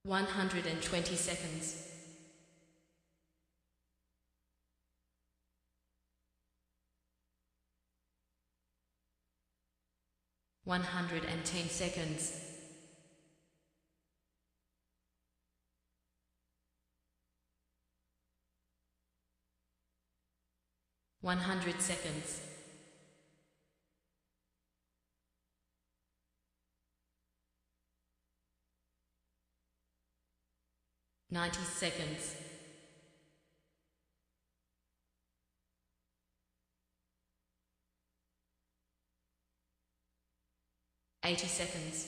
120 seconds. 110 seconds. 100 seconds. 90 seconds. 80 seconds.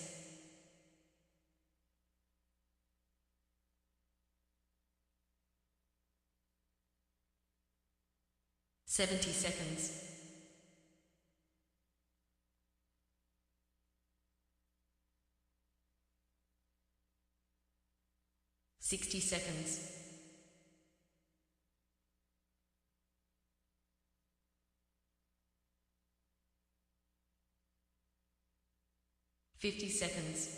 70 seconds. 60 seconds. 50 seconds.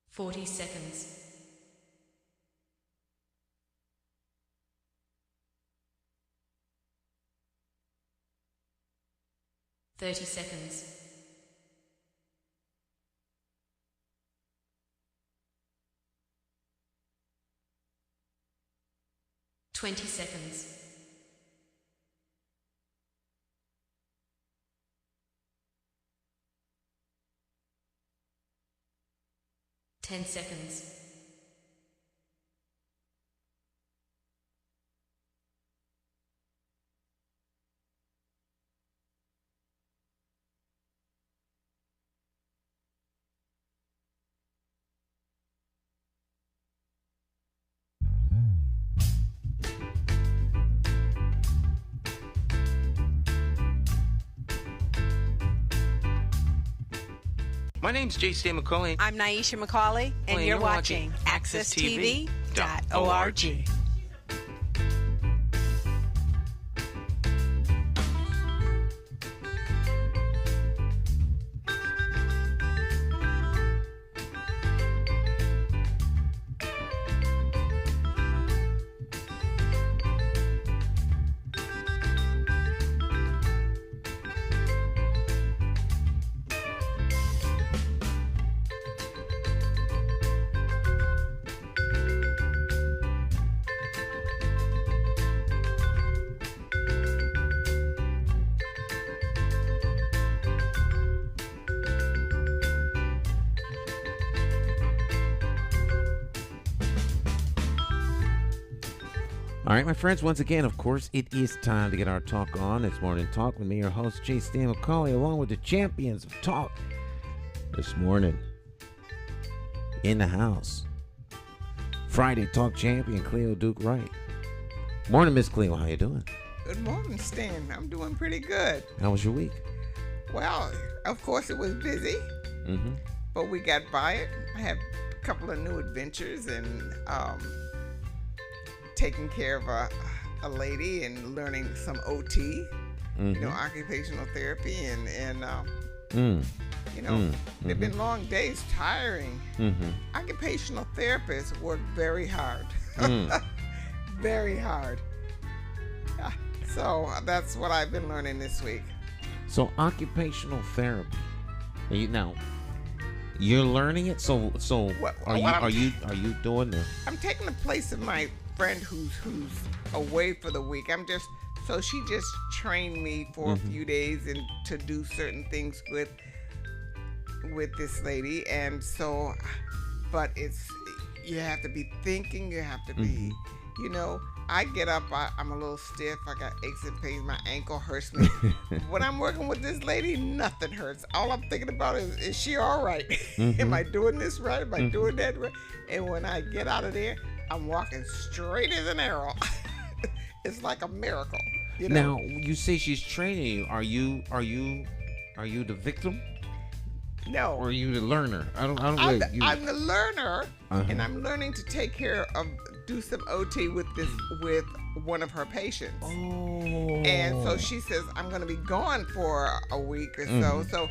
40 seconds. 30 seconds. 20 seconds. 10 seconds. 'My name's J. Stan McCauley. I'm Naisha McCauley, and you're watching AccessTV.org. All right, my friends, once again, of course, it is time to get our talk on. It's Morning Talk with me, your host, J. Stan McCauley, along with the champions of talk this morning. In the house, Friday Talk champion, Cleo Duke-Wright. Morning, Miss Cleo. How you doing? Good morning, Stan. I'm doing pretty good. How was your week? Well, of course, it was busy, but we got by it. I had a couple of new adventures and taking care of a lady and learning some OT, occupational therapy, and they've been long days, tiring. Occupational therapists work very hard, very hard. So that's what I've been learning this week. So occupational therapy. Now, you're learning it. So are you doing this? I'm taking the place of my friend who's away for the week. So she just trained me for a few days and to do certain things with this lady, and so, but you have to be thinking, you have to be, I get up, I'm a little stiff, I got aches and pains, my ankle hurts me. When I'm working with this lady, nothing hurts. All I'm thinking about is she all right? Am I doing this right? Am I doing that right? And when I get out of there, I'm walking straight as an arrow. It's like a miracle. Now, you say she's training you. Are you the victim? No. Or are you the learner? I'm the learner, and I'm learning to take care of, do some OT with one of her patients. Oh. And so she says, I'm going to be gone for a week or so. So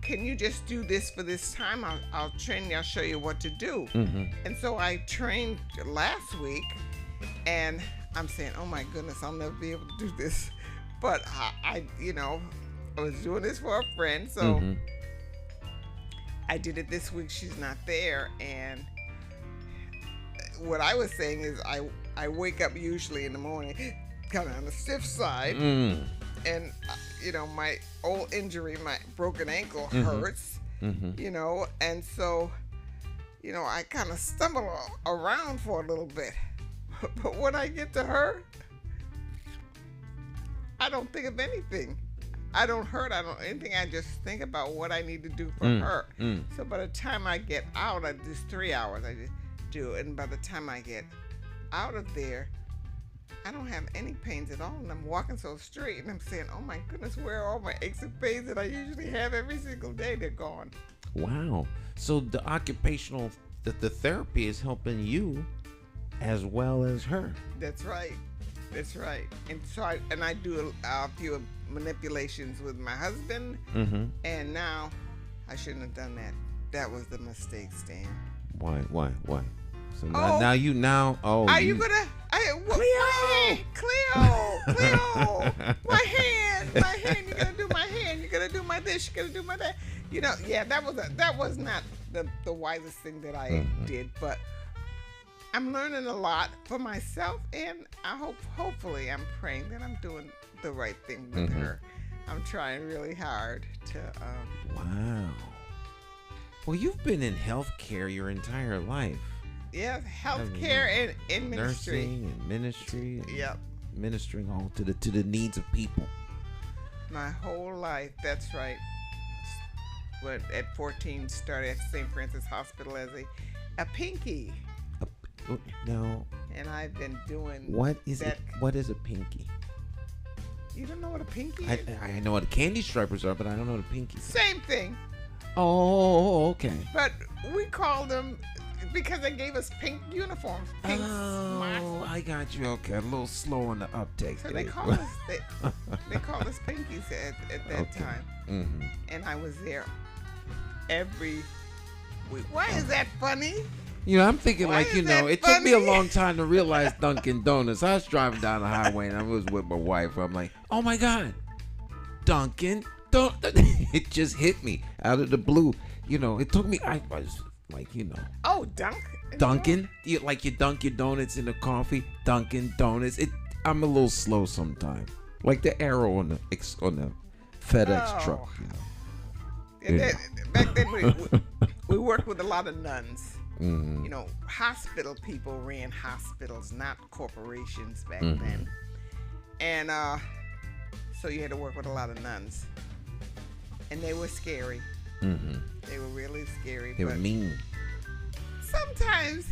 can you just do this for this time? I'll train you. I'll show you what to do. And so I trained last week, and I'm saying, oh my goodness, I'll never be able to do this. But I was doing this for a friend. So I did it this week. She's not there. And what I was saying is I wake up usually in the morning kind of on the stiff side. And, my old injury, my broken ankle hurts, and so, I kind of stumble around for a little bit. But when I get to her, I don't think of anything. I don't hurt. I don't anything. I just think about what I need to do for her. So by the time I get out, this 3 hours I just do. And by the time I get out of there, I don't have any pains at all, and I'm walking so straight, and I'm saying, oh my goodness, where are all my aches and pains that I usually have every single day? They're gone. Wow. So the occupational, the therapy is helping you as well as her. That's right. That's right. And so I do a few manipulations with my husband, and now I shouldn't have done that. That was the mistake, Stan. Why? So now you. Are you gonna? Cleo, my hand. You're gonna do my hand. You're gonna do my this. You're gonna do my that. Yeah. That was not the wisest thing that I did, but I'm learning a lot for myself, and hopefully, I'm praying that I'm doing the right thing with her. I'm trying really hard to. Wow. Well, you've been in healthcare your entire life. Yeah, healthcare and ministry. Nursing and ministry. And yep. Ministering all to the needs of people. My whole life, that's right. But at 14, started at St. Francis Hospital as a pinky. No. And I've been doing What is it? What is a pinky? You don't know what a pinky is? I know what candy stripers are, but I don't know what a pinky is. Same thing. Oh, okay. But we called them because they gave us pink uniforms, pink smocks. I got you. Okay, a little slow on the uptake. So they called us they called us pinkies at that time. And I was there every week. Why is that funny? I'm thinking it took me a long time to realize Dunkin' Donuts. I was driving down the highway and I was with my wife. I'm like, oh my God, Dunkin'. It just hit me out of the blue. It took me. I was like, Oh, Dunkin'. You dunk your donuts in the coffee. Dunkin' Donuts. I'm a little slow sometimes. Like the arrow on the FedEx truck. Back then we worked with a lot of nuns. Hospital people ran hospitals, not corporations back then. And so you had to work with a lot of nuns. And they were scary. They were really scary. They were mean. Sometimes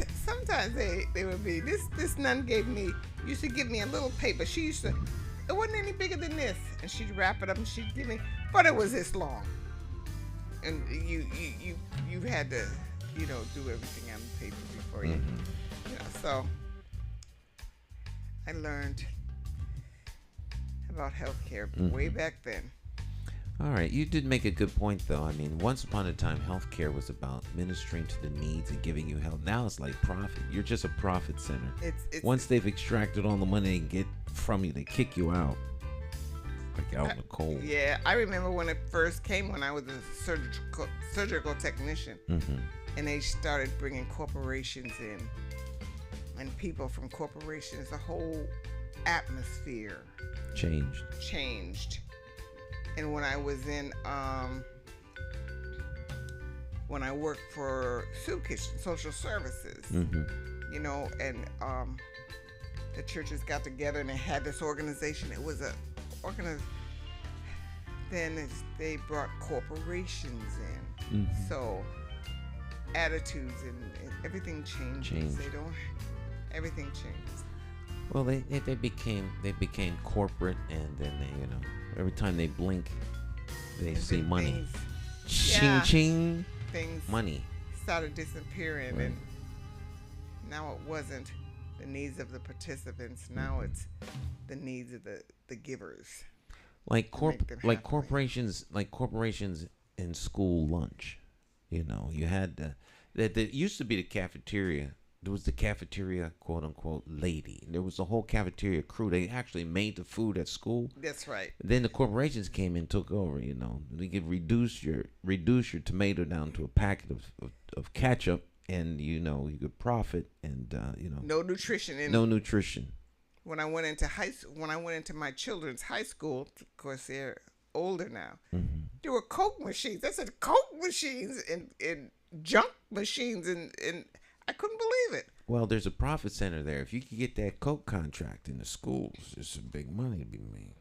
they would be. This nun used to give me a little paper. It wasn't any bigger than this. And she'd wrap it up and she'd give me, but it was this long. And you had to, do everything on the paper before you, so I learned about healthcare way back then. All right, you did make a good point, though. I mean, once upon a time, healthcare was about ministering to the needs and giving you help. Now it's like profit. You're just a profit center. Once they've extracted all the money they can get from you, they kick you out. Like out in the cold. Yeah, I remember when it first came, when I was a surgical technician, and they started bringing corporations in, and people from corporations, the whole atmosphere changed. And when I was in, when I worked for Soup Kitchen, social services, and the churches got together and they had this organization. It was then they brought corporations in. So attitudes and everything changes. Everything changes. Well, they became corporate, and then they, every time they blink, they see money. Ching. Things money started disappearing, and now it wasn't the needs of the participants. Now it's the needs of the givers. Like make them happy. corporations in school lunch. You know, you had that used to be the cafeteria. There was the cafeteria, quote unquote, lady. There was the whole cafeteria crew. They actually made the food at school. That's right. Then the corporations came and took over. You know, they could reduce your tomato down to a packet of ketchup, and you know you could profit, and you know, No nutrition in no nutrition. When I went into my children's high school, of course they're older now. Mm-hmm. There were Coke machines. I said Coke machines and junk machines, and I couldn't believe it. Well, there's a profit center there. If you could get that Coke contract in the schools, there's some big money to be made.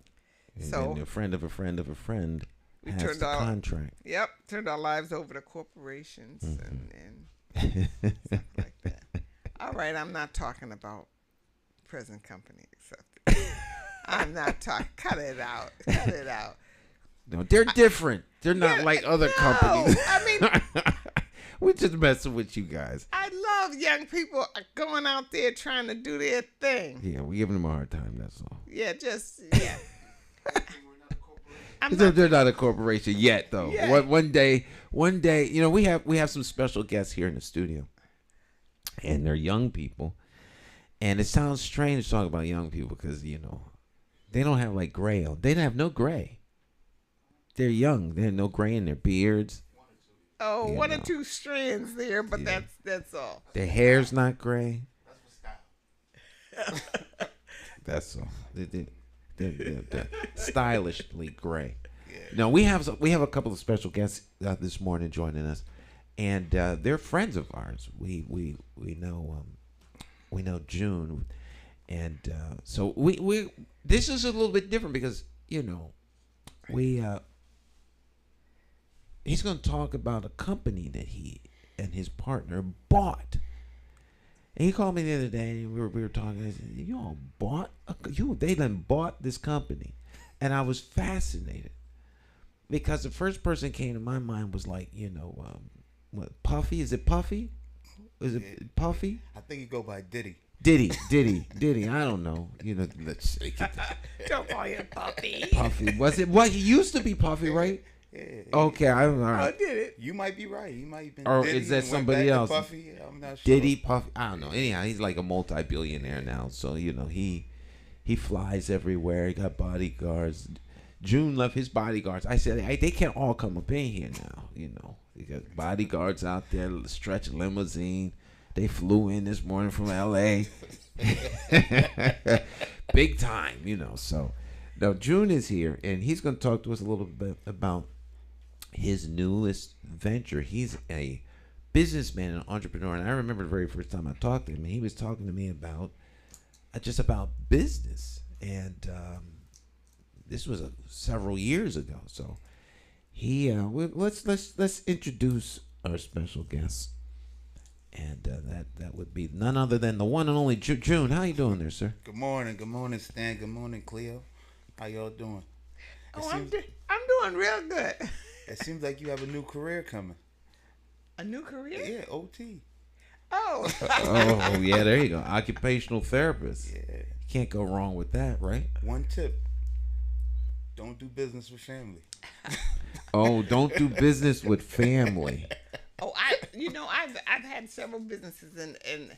And So- then a friend of a friend of a friend We has turned the our- contract. Yep, turned our lives over to corporations Mm-hmm. and stuff like that. All right, I'm not talking about present company except I'm not talking. Cut it out. Cut it out. No, they're different. They're not like other companies. I mean, We're just messing with you guys. I love young people going out there trying to do their thing. Yeah, we're giving them a hard time. That's all. Yeah, yeah. They're not a corporation yet, though. Yeah. One day, you know, we have some special guests here in the studio, and they're young people, and it sounds strange to talk about young people because you know they don't have like gray on. They don't have no gray. They're young. They have no gray in their beards. Oh, You one or know. two strands there, but Yeah. that's all. Their hair's not gray. That's all. They're stylishly gray. No, we have a couple of special guests this morning joining us, and they're friends of ours. We know June, and so we this is a little bit different because you know he's going to talk about a company that he and his partner bought. And he called me the other day, and we were talking. I said, "You all bought they done bought this company," and I was fascinated because the first person came to my mind was like, you know, what Puffy? Is it Puffy? Is it Puffy? I think you go by Diddy. Diddy. I don't know. You know, let's Don't call him Puppy. Puffy. Was it what? He used to be Puffy, right? Yeah. Okay, I'm all I right. did it. You might be right. He might have been. Or Diddy is that and went somebody back to else? Puffy. I'm not sure. Diddy, Puffy, I don't know. Anyhow, he's like a multi-billionaire now. So, you know, he flies everywhere. He got bodyguards. June left his bodyguards. I said, hey, they can't all come up in here now. You know, he got bodyguards out there, stretch limousine. They flew in this morning from L.A. Big time, you know. So, now June is here, and he's going to talk to us a little bit about his newest venture. He's a businessman and entrepreneur, and I remember the very first time I talked to him, he was talking to me about just about business, and this was several years ago. So let's introduce our special guest, and that would be none other than the one and only June. How you doing there, sir? Good morning, Stan. Good morning, Cleo. How y'all doing? Oh, I'm doing real good. It seems like you have a new career coming. A new career? Yeah, OT. Oh. Oh yeah, there you go. Occupational therapist. Yeah. You can't go wrong with that, right? One tip: don't do business with family. Oh, don't do business with family. Oh, I've had several businesses, and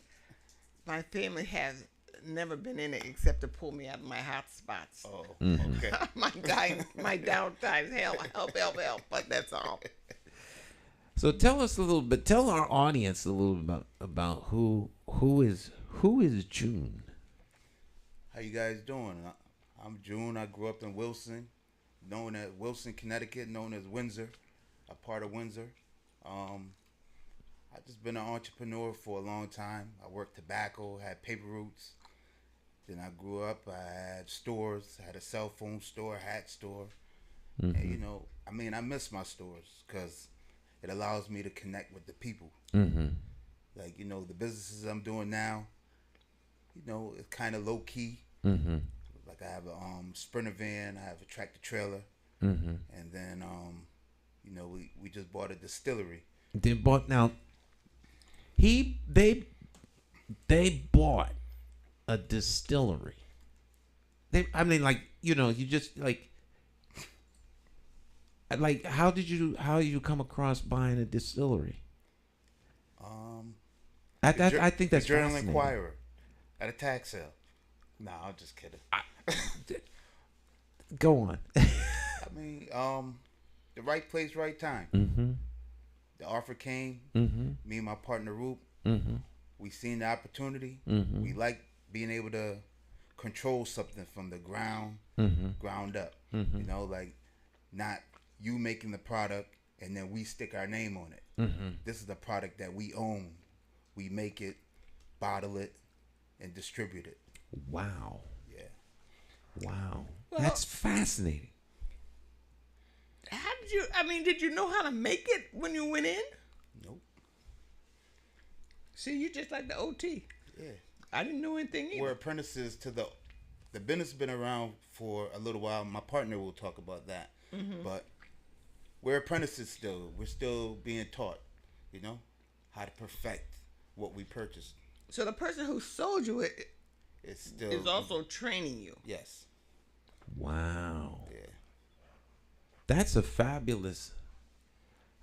my family has never been in it except to pull me out of my hot spots. Oh, Mm-hmm. okay. my downtimes, help, but that's all. So tell us a little bit. Tell our audience a little bit about who is June. How you guys doing? I'm June. I grew up in Wilson, Connecticut, known as Windsor, a part of Windsor. I've just been an entrepreneur for a long time. I worked tobacco, had paper routes. Then I grew up. I had stores. I had a cell phone store, hat store. Mm-hmm. And, you know, I miss my stores because it allows me to connect with the people. Mm-hmm. Like, you know, the businesses I'm doing now, you know, it's kind of low key. Mm-hmm. Like I have a Sprinter van, I have a tractor trailer, Mm-hmm. and then you know, we just bought a distillery. They bought now. They bought a distillery? You just how did you come across buying a distillery? I think that's the Journal fascinating. Inquirer at a tax sale. No, I'm just kidding. Go on. I mean, the right place, right time. Mm-hmm. The offer came. Mm-hmm. Me and my partner Rupert. Mm-hmm. We seen the opportunity. Mm-hmm. We like being able to control something from the ground up. Mm-hmm. You know, like not you making the product and then we stick our name on it. Mm-hmm. This is the product that we own. We make it, bottle it, and distribute it. Wow. Yeah. Wow. Well, That's fascinating. How did you? I mean, did you know how to make it when you went in? Nope. See, you just like the OT. Yeah. I didn't know anything either. We're apprentices to the business has been around for a little while. My partner will talk about that. Mm-hmm. But we're apprentices still. We're still being taught, you know, how to perfect what we purchased. So the person who sold you it It's still is also training you. Yes. Wow. Yeah. That's a fabulous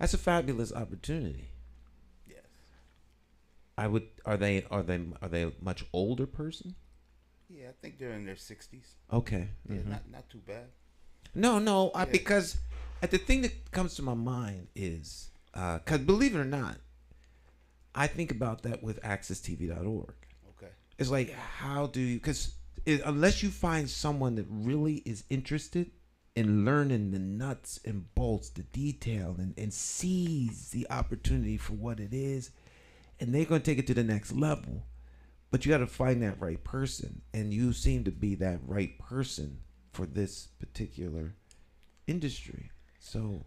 opportunity. Yes. Are they a much older person? Yeah, I think they're in their 60s. Okay. Yeah, Mm-hmm. not too bad. No, Yeah. because the thing that comes to my mind is, because believe it or not, I think about that with accesstv.org. Okay. It's like, how do you, because unless you find someone that really is interested in learning the nuts and bolts, the detail, and sees the opportunity for what it is, and they're going to take it to the next level, but you got to find that right person, and you seem to be that right person for this particular industry. So,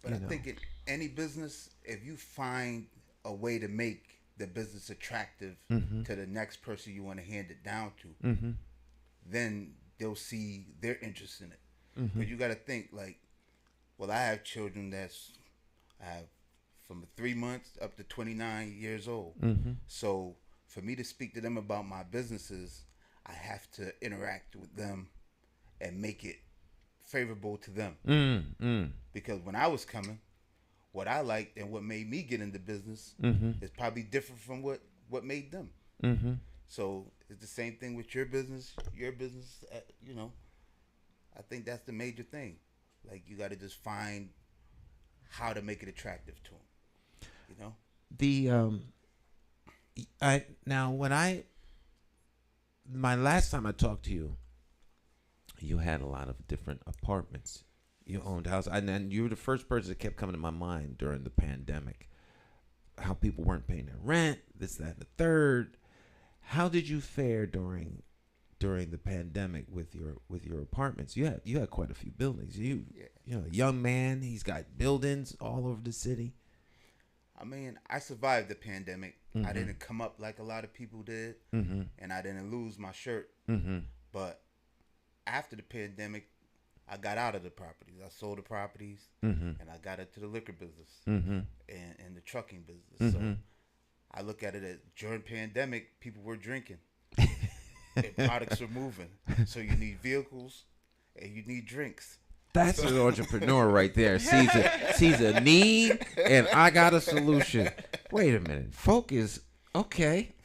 But I think in any business, if you find a way to make the business attractive to the next person you want to hand it down to, then they'll see their interest in it. But you got to think like, well, I have children I have from 3 months up to 29 years old. So for me to speak to them about my businesses, I have to interact with them and make it favorable to them. Because when I was coming, what I liked and what made me get into business is probably different from what made them. So it's the same thing with your business, you know. I think that's the major thing. Like, you got to just find how to make it attractive to them, you know? My last time I talked to you, you had a lot of different apartments. You owned houses, and you were the first person that kept coming to my mind during the pandemic. How people weren't paying their rent, this, that, and the third. How did you fare during the pandemic with your apartments? You had quite a few buildings. You know, a young man, he's got buildings all over the city. I mean, I survived the pandemic. I didn't come up like a lot of people did, and I didn't lose my shirt. But after the pandemic, I got out of the properties. I sold the properties, and I got into the liquor business and the trucking business. So I look at it as during pandemic, people were drinking. And products are moving. So you need vehicles and you need drinks. That's an entrepreneur right there. Sees a need, and I got a solution. Wait a minute. Focus. Okay.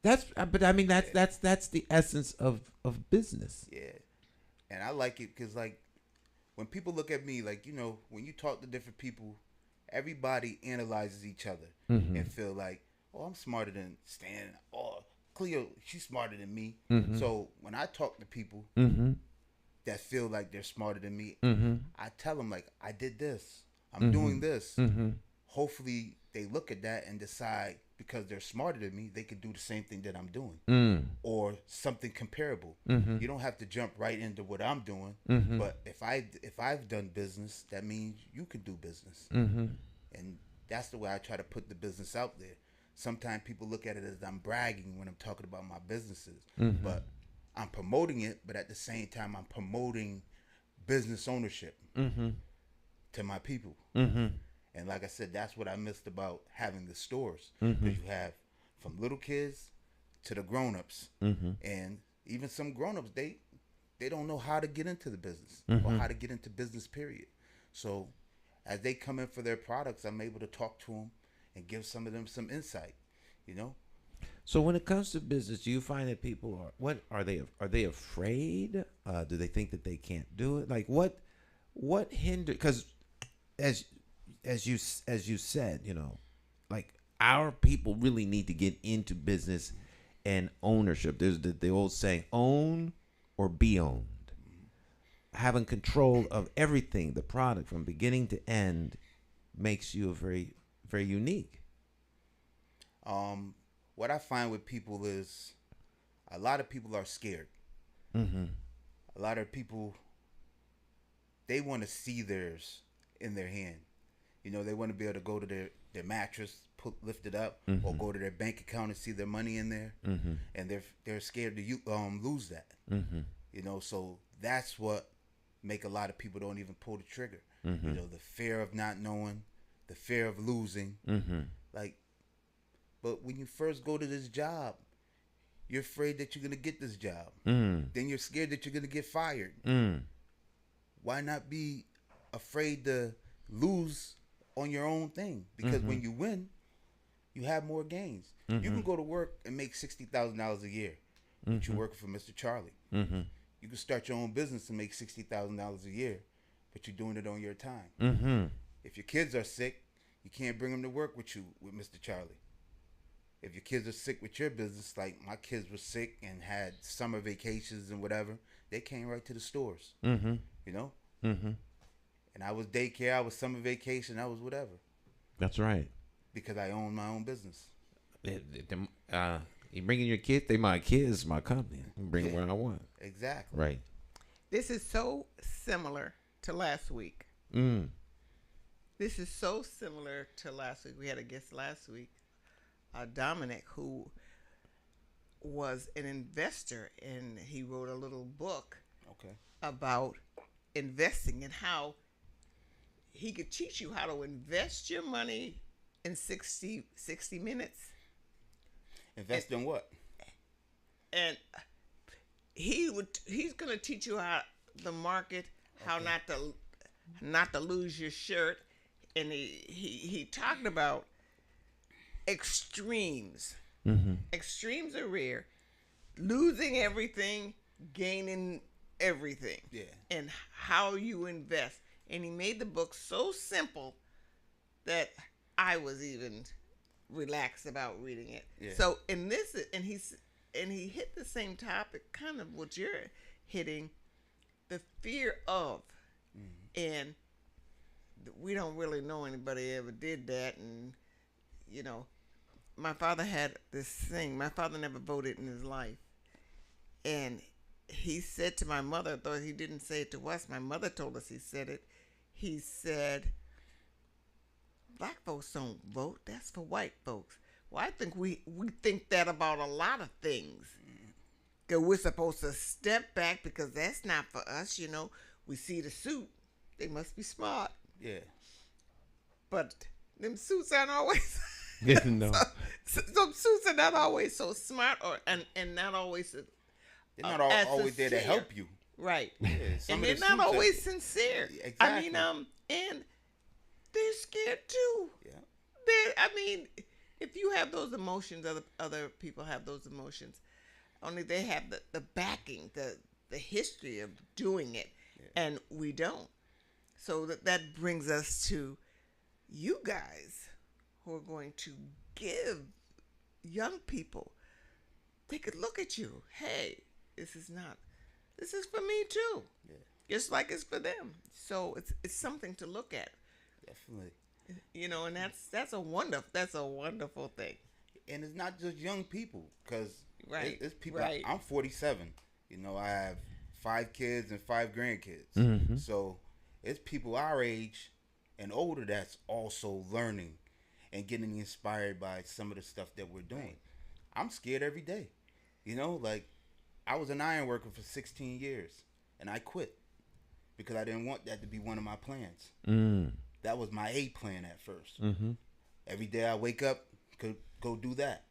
But I mean, that's the essence of business. Yeah. And I like it because, like, when people look at me, like, you know, when you talk to different people, everybody analyzes each other and feel like, oh, I'm smarter than Stan. Oh, Cleo, she's smarter than me. So when I talk to people that feel like they're smarter than me, I tell them, like, I did this. I'm doing this. Hopefully they look at that and decide, because they're smarter than me, they could do the same thing that I'm doing or something comparable. You don't have to jump right into what I'm doing. But if I've done business, that means you can do business. And that's the way I try to put the business out there. Sometimes people look at it as I'm bragging when I'm talking about my businesses, but I'm promoting it. But at the same time, I'm promoting business ownership to my people. And like I said, that's what I missed about having the stores. Because you have from little kids to the grown-ups. And even some grown-ups, they don't know how to get into the business or how to get into business, period. So as they come in for their products, I'm able to talk to them and give some of them some insight, you know? So when it comes to business, do you find that people are they afraid? Do they think that they can't do it? Like what hinder? Because as you said, you know, like our people really need to get into business and ownership. There's the old saying, own or be owned. Having control of everything, the product from beginning to end, makes you very, very unique. What I find with people is a lot of people are scared. A lot of people, they want to see theirs in their hand. You know, they want to be able to go to their mattress, lift it up, or go to their bank account and see their money in there, and they're scared to lose that. You know, so that's what make a lot of people don't even pull the trigger. You know, the fear of not knowing, the fear of losing. Like, but when you first go to this job, you're afraid that you're gonna get this job. Then you're scared that you're gonna get fired. Why not be afraid to lose on your own thing? Because when you win, you have more gains. You can go to work and make $60,000 a year, but you're working for Mr. Charlie. You can start your own business and make $60,000 a year, but you're doing it on your time. If your kids are sick, you can't bring them to work with you with Mr. Charlie. If your kids are sick with your business, like my kids were sick and had summer vacations and whatever, they came right to the stores. You know? And I was daycare, I was summer vacation, I was whatever. That's right. Because I own my own business. You bringing your kids? They my kids, my company. I bring them where I want. Exactly. Right. This is so similar to last week. This is so similar to last week. We had a guest last week, Dominic, who was an investor, and he wrote a little book about investing and how he could teach you how to invest your money in 60 minutes. Invest in what? And he's going to teach you how the market, how not to lose your shirt. And he talked about extremes. Extremes are rare. Losing everything, gaining everything. Yeah. And how you invest. And he made the book so simple that I was even relaxed about reading it. Yeah. So in this, and he hit the same topic, kind of what you're hitting, the fear of, and we don't really know anybody ever did that. And you know, my father had this thing. My father never voted in his life, and he said to my mother, though he didn't say it to us, my mother told us he said it. He said, "Black folks don't vote. That's for white folks." Well, I think we think that about a lot of things. That we're supposed to step back because that's not for us. You know, we see the suit. They must be smart. Yeah. But them suits aren't always. No. Some suits are not always so smart, and not always. They're not always there to help you. Right. Yeah, and they're not always sincere. Exactly. I mean, and they're scared too. Yeah. I mean, if you have those emotions, other people have those emotions. Only they have the backing, the history of doing it, and we don't. So that brings us to you guys who are going to give young people, they could look at you. Hey, this is for me too. Yeah. Just like it's for them. So it's something to look at. Definitely. You know, and that's a wonderful thing. And it's not just young people, because it's people. Right. I'm 47. You know, I have 5 kids and 5 grandkids. So it's people our age and older that's also learning and getting inspired by some of the stuff that we're doing. I'm scared every day. You know, like I was an iron worker for 16 years and I quit because I didn't want that to be one of my plans. That was my A plan at first. Every day I wake up, could go do that.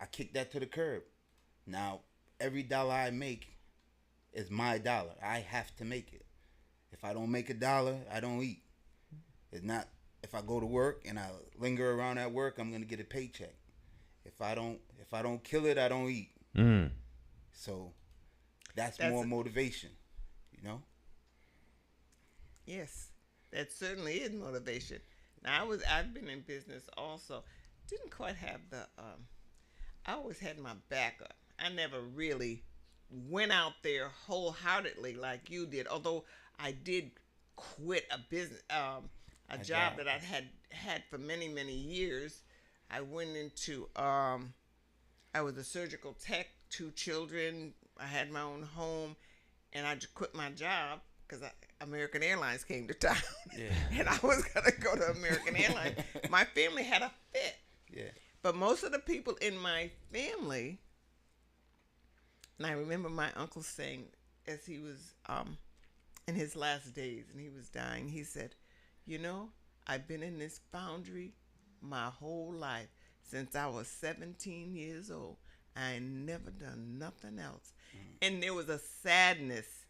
I kick that to the curb. Now, every dollar I make is my dollar. I have to make it. If I don't make a dollar, I don't eat. It's not, if I go to work and I linger around at work, I'm gonna get a paycheck. If I don't kill it, I don't eat. So that's more motivation, you know? Yes, that certainly is motivation. Now I've been in business also. Didn't quite have the I always had my backup. I never really went out there wholeheartedly like you did. Although I did quit a business a job that I'd had for many, many years. I went into I was a surgical tech, 2 children. I had my own home, and I just quit my job because American Airlines came to town, and I was gonna go to American Airlines. My family had a fit, but most of the people in my family, and I remember my uncle saying, as he was in his last days and he was dying, he said, "You know, I've been in this foundry my whole life since I was 17 years old. I ain't never done nothing else." And there was a sadness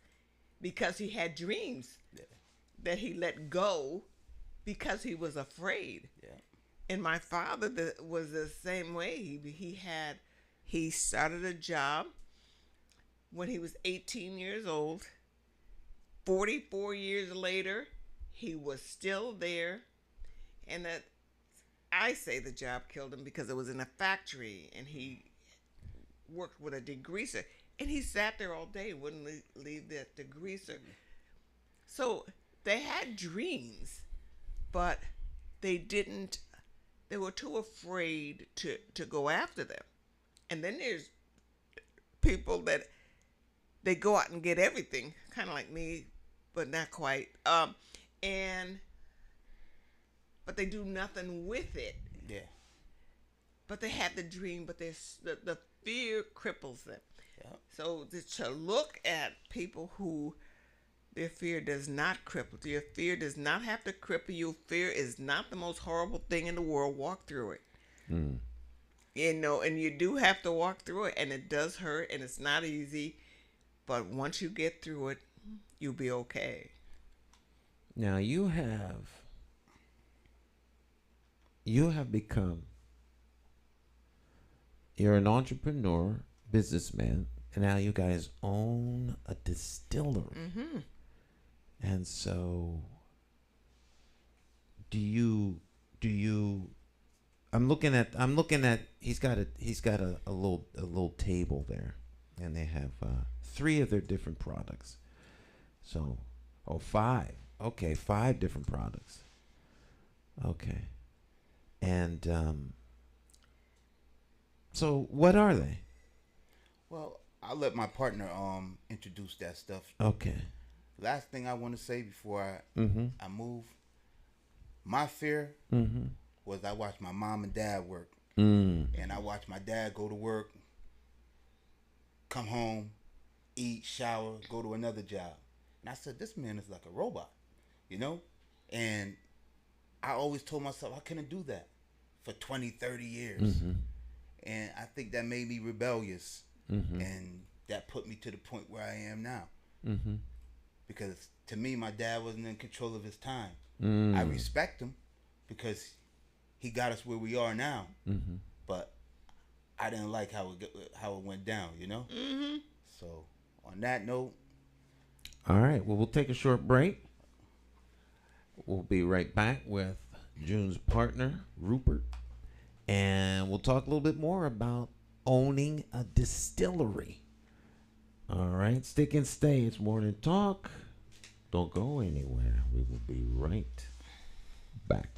because he had dreams that he let go because he was afraid. And my father was the same way. He started a job when he was 18 years old. 44 years later, he was still there. And that, I say the job killed him because it was in a factory and he worked with a degreaser. And he sat there all day, wouldn't leave that degreaser. So they had dreams, but they were too afraid to go after them. And then there's people that they go out and get everything, kind of like me, but not quite. But they do nothing with it. Yeah. But they have the dream, but the fear cripples them. So to look at people who their fear does not cripple, your fear does not have to cripple you. Fear is not the most horrible thing in the world. Walk through it. You know, and you do have to walk through it, and it does hurt, and it's not easy. But once you get through it, you'll be okay. Now you have become, you're an entrepreneur, businessman, and now you guys own a distillery. And so do you I'm looking at he's got a little table there, and they have 3 of their different products. So 5. Okay, 5 different products. Okay. And so what are they? Well, I'll let my partner introduce that stuff. Okay. Last thing I want to say before I move, my fear was I watched my mom and dad work. And I watched my dad go to work, come home, eat, shower, go to another job. And I said, this man is like a robot, you know? And I always told myself I couldn't do that for 20, 30 years. And I think that made me rebellious. And that put me to the point where I am now. Because to me, my dad wasn't in control of his time. I respect him because he got us where we are now. But I didn't like how it went down, you know? So on that note. All right. Well, we'll take a short break. We'll be right back with June's partner, Rupert. And we'll talk a little bit more about owning a distillery. All right. Stick and stay. It's Morning Talk. Don't go anywhere. We will be right back.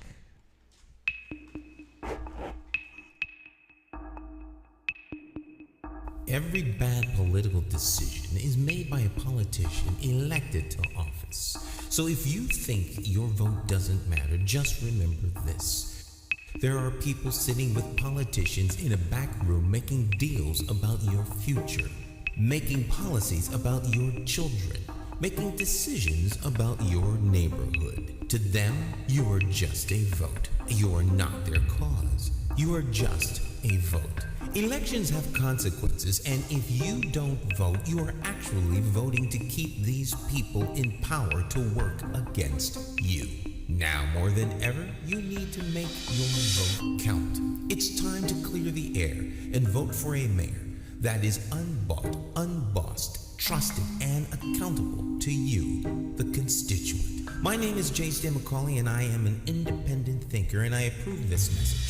Every bad political decision is made by a politician elected to office. So if you think your vote doesn't matter, just remember this. There are people sitting with politicians in a back room making deals about your future, making policies about your children, making decisions about your neighborhood. To them, you are just a vote. You are not their cause. You are just a vote. Elections have consequences, and if you don't vote, you are actually voting to keep these people in power to work against you. Now more than ever, you need to make your vote count. It's time to clear the air and vote for a mayor that is unbought, unbossed, trusted, and accountable to you, the constituent. My name is J. Stan McCauley, and I am an independent thinker, and I approve this message.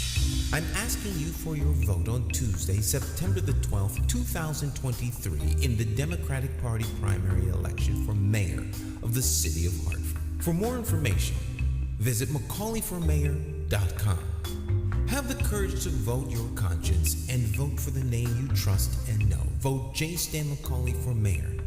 I'm asking you for your vote on Tuesday, September the 12th, 2023, in the Democratic Party primary election for mayor of the city of Hartford. For more information, visit McCauleyformayor.com. Have the courage to vote your conscience and vote for the name you trust and know. Vote J. Stan McCauley for mayor.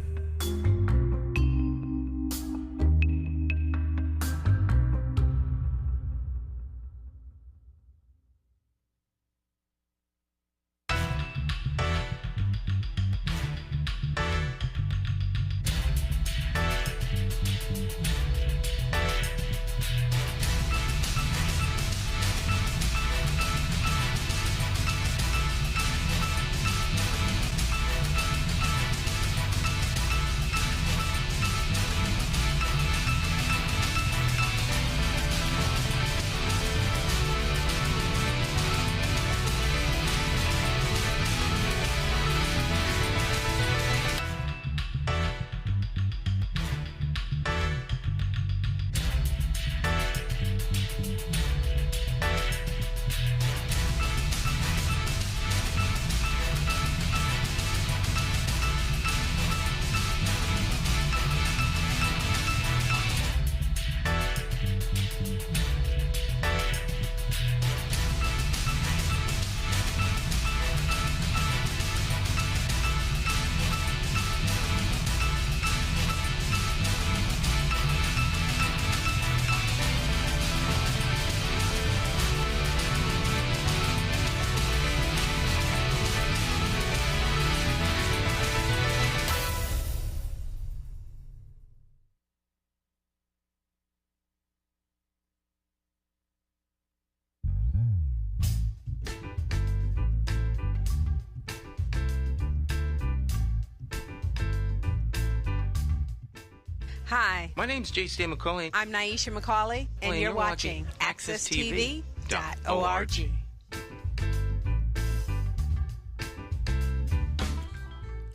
Hi, My name's J. Stan McCauley. I'm Naisha McCauley, and you're watching AccessTV.org.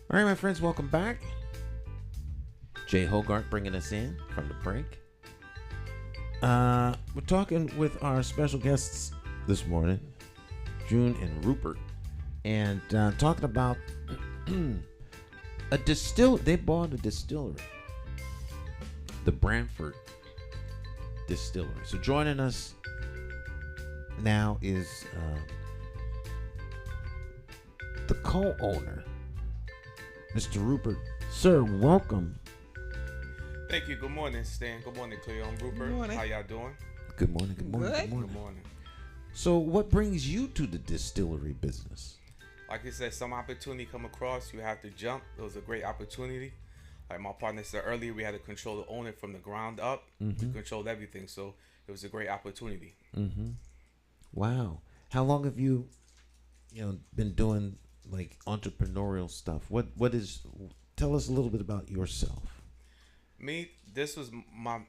All right, my friends, welcome back. Jay Hogarth bringing us in from the break. We're talking with our special guests this morning, June and Rupert, and talking about They bought a distillery, the Branford Distillery. So joining us now is the co-owner, Mr. Rupert. Sir, welcome. Thank you. Good morning, Stan. Good morning, Cleo. I'm Rupert. Good morning. How y'all doing? Good morning. Good morning. Good. Good morning. Good morning. So, what brings you to the distillery business? Like you said, some opportunity come across, you have to jump. It was a great opportunity. Like my partner said earlier, we had to control the owner from the ground up. Mm-hmm. We controlled everything, so it was a great opportunity. Mm-hmm. Wow. How long have you been doing like entrepreneurial stuff? Tell us a little bit about yourself. Me, this was my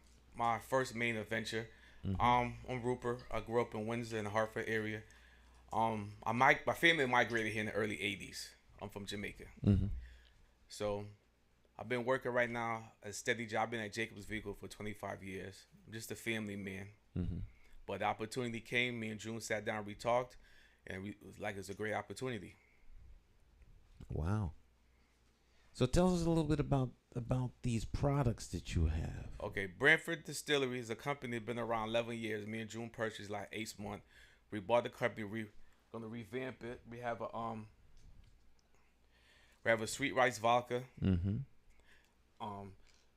first main adventure. Mm-hmm. I'm Rupert. I grew up in Windsor in the Hartford area. My family migrated here in the early 80s. I'm from Jamaica. Mm-hmm. So I've been working right now a steady job. I've been at Jacob's Vehicle for 25 years. I'm just a family man. Mm-hmm. But the opportunity came. Me and June sat down, we talked, and it was a great opportunity. Wow. So tell us a little bit about these products that you have. Okay, Branford Distillery is a company that's been around 11 years. Me and June purchased like 8th month. We bought the company. We're gonna revamp it. We have a sweet rice vodka. Mm-hmm.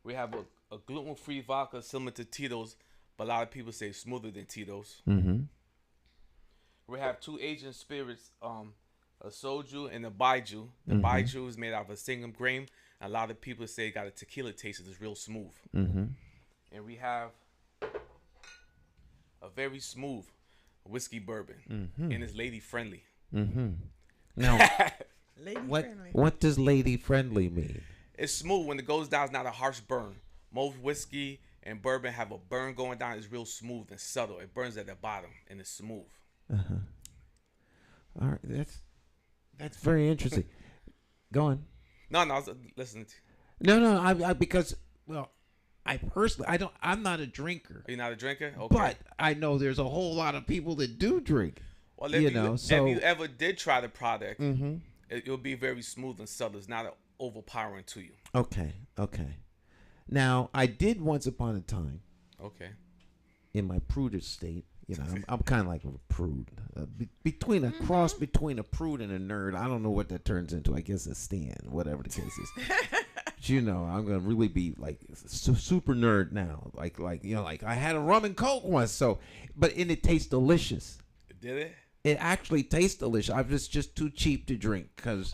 We have a gluten-free vodka similar to Tito's, but a lot of people say smoother than Tito's. Mm-hmm. We have two Asian spirits, a soju and a baijiu. The Mm-hmm. baijiu is made out of a single grain. A lot of people say it got a tequila taste. It's real smooth. Mm-hmm. And we have a very smooth whiskey bourbon, Mm-hmm. and it's lady friendly. Mm-hmm. Now, Lady what friendly. what does lady friendly mean? It's smooth when it goes down. It's not a harsh burn. Most whiskey and bourbon have a burn going down. It's real smooth and subtle. It burns at the bottom and it's smooth. All right, that's very interesting. Go on. No, I was listening to No, you. I because I personally I'm not a drinker, Are you not a drinker? Okay. but I know there's a whole lot of people that do drink. well, if you ever did try the product, it'll be very smooth and subtle. It's not overpowering to you. Okay. Now I did once upon a time Okay. in my prudish state. I'm kind of like a prude, between a cross between a prude and a nerd. I don't know what that turns into. I guess a Stan, whatever the case is. But, I'm gonna really be like super nerd now. Like I had a rum and coke once. So, and it tastes delicious. Did it? It actually tastes delicious. I was just too cheap to drink because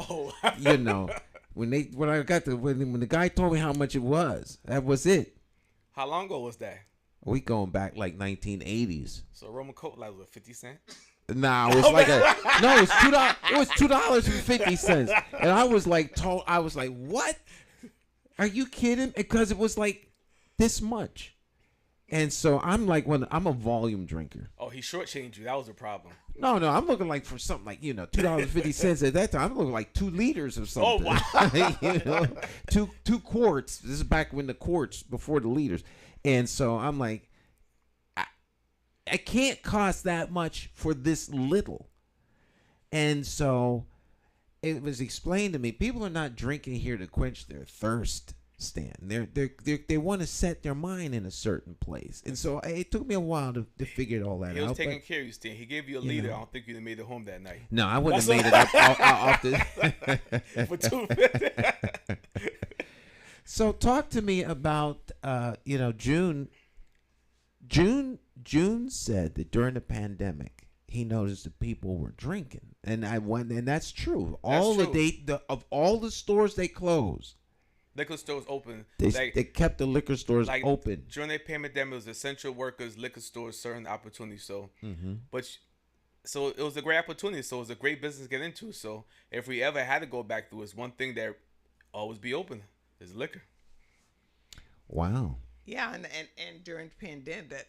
when the guy told me how much it was, that was it. How long ago was that? We going back like 1980s. So Roman Coke like was 50 cents. Nah, it was it was $2. It was $2.50, and I was like, what? Are you kidding? Because it was like this much, and so I'm like, I'm a volume drinker. Oh, he shortchanged you. That was a problem. No, I'm looking like for something like $2.50 at that time. I'm looking like 2 liters or something. Oh wow! two quarts. This is back when the quarts before the liters. And so I'm like, I can't cost that much for this little. And so it was explained to me, people are not drinking here to quench their thirst, Stan. They want to set their mind in a certain place. And so it took me a while to figure all that out. He was taking care of you, Stan. He gave you a liter. I don't think you'd have made it home that night. No, I wouldn't have made it up off the... For $2.50. So talk to me about, June said that during the pandemic, he noticed that people were drinking. And that's true. Of all the stores they closed, Liquor stores open. They kept the liquor stores open. During the pandemic, it was essential workers, liquor stores, certain opportunities. So, so it was a great opportunity. So it was a great business to get into. So if we ever had to go back through, it's one thing that always be open is liquor. Wow. Yeah, and during the pandemic, that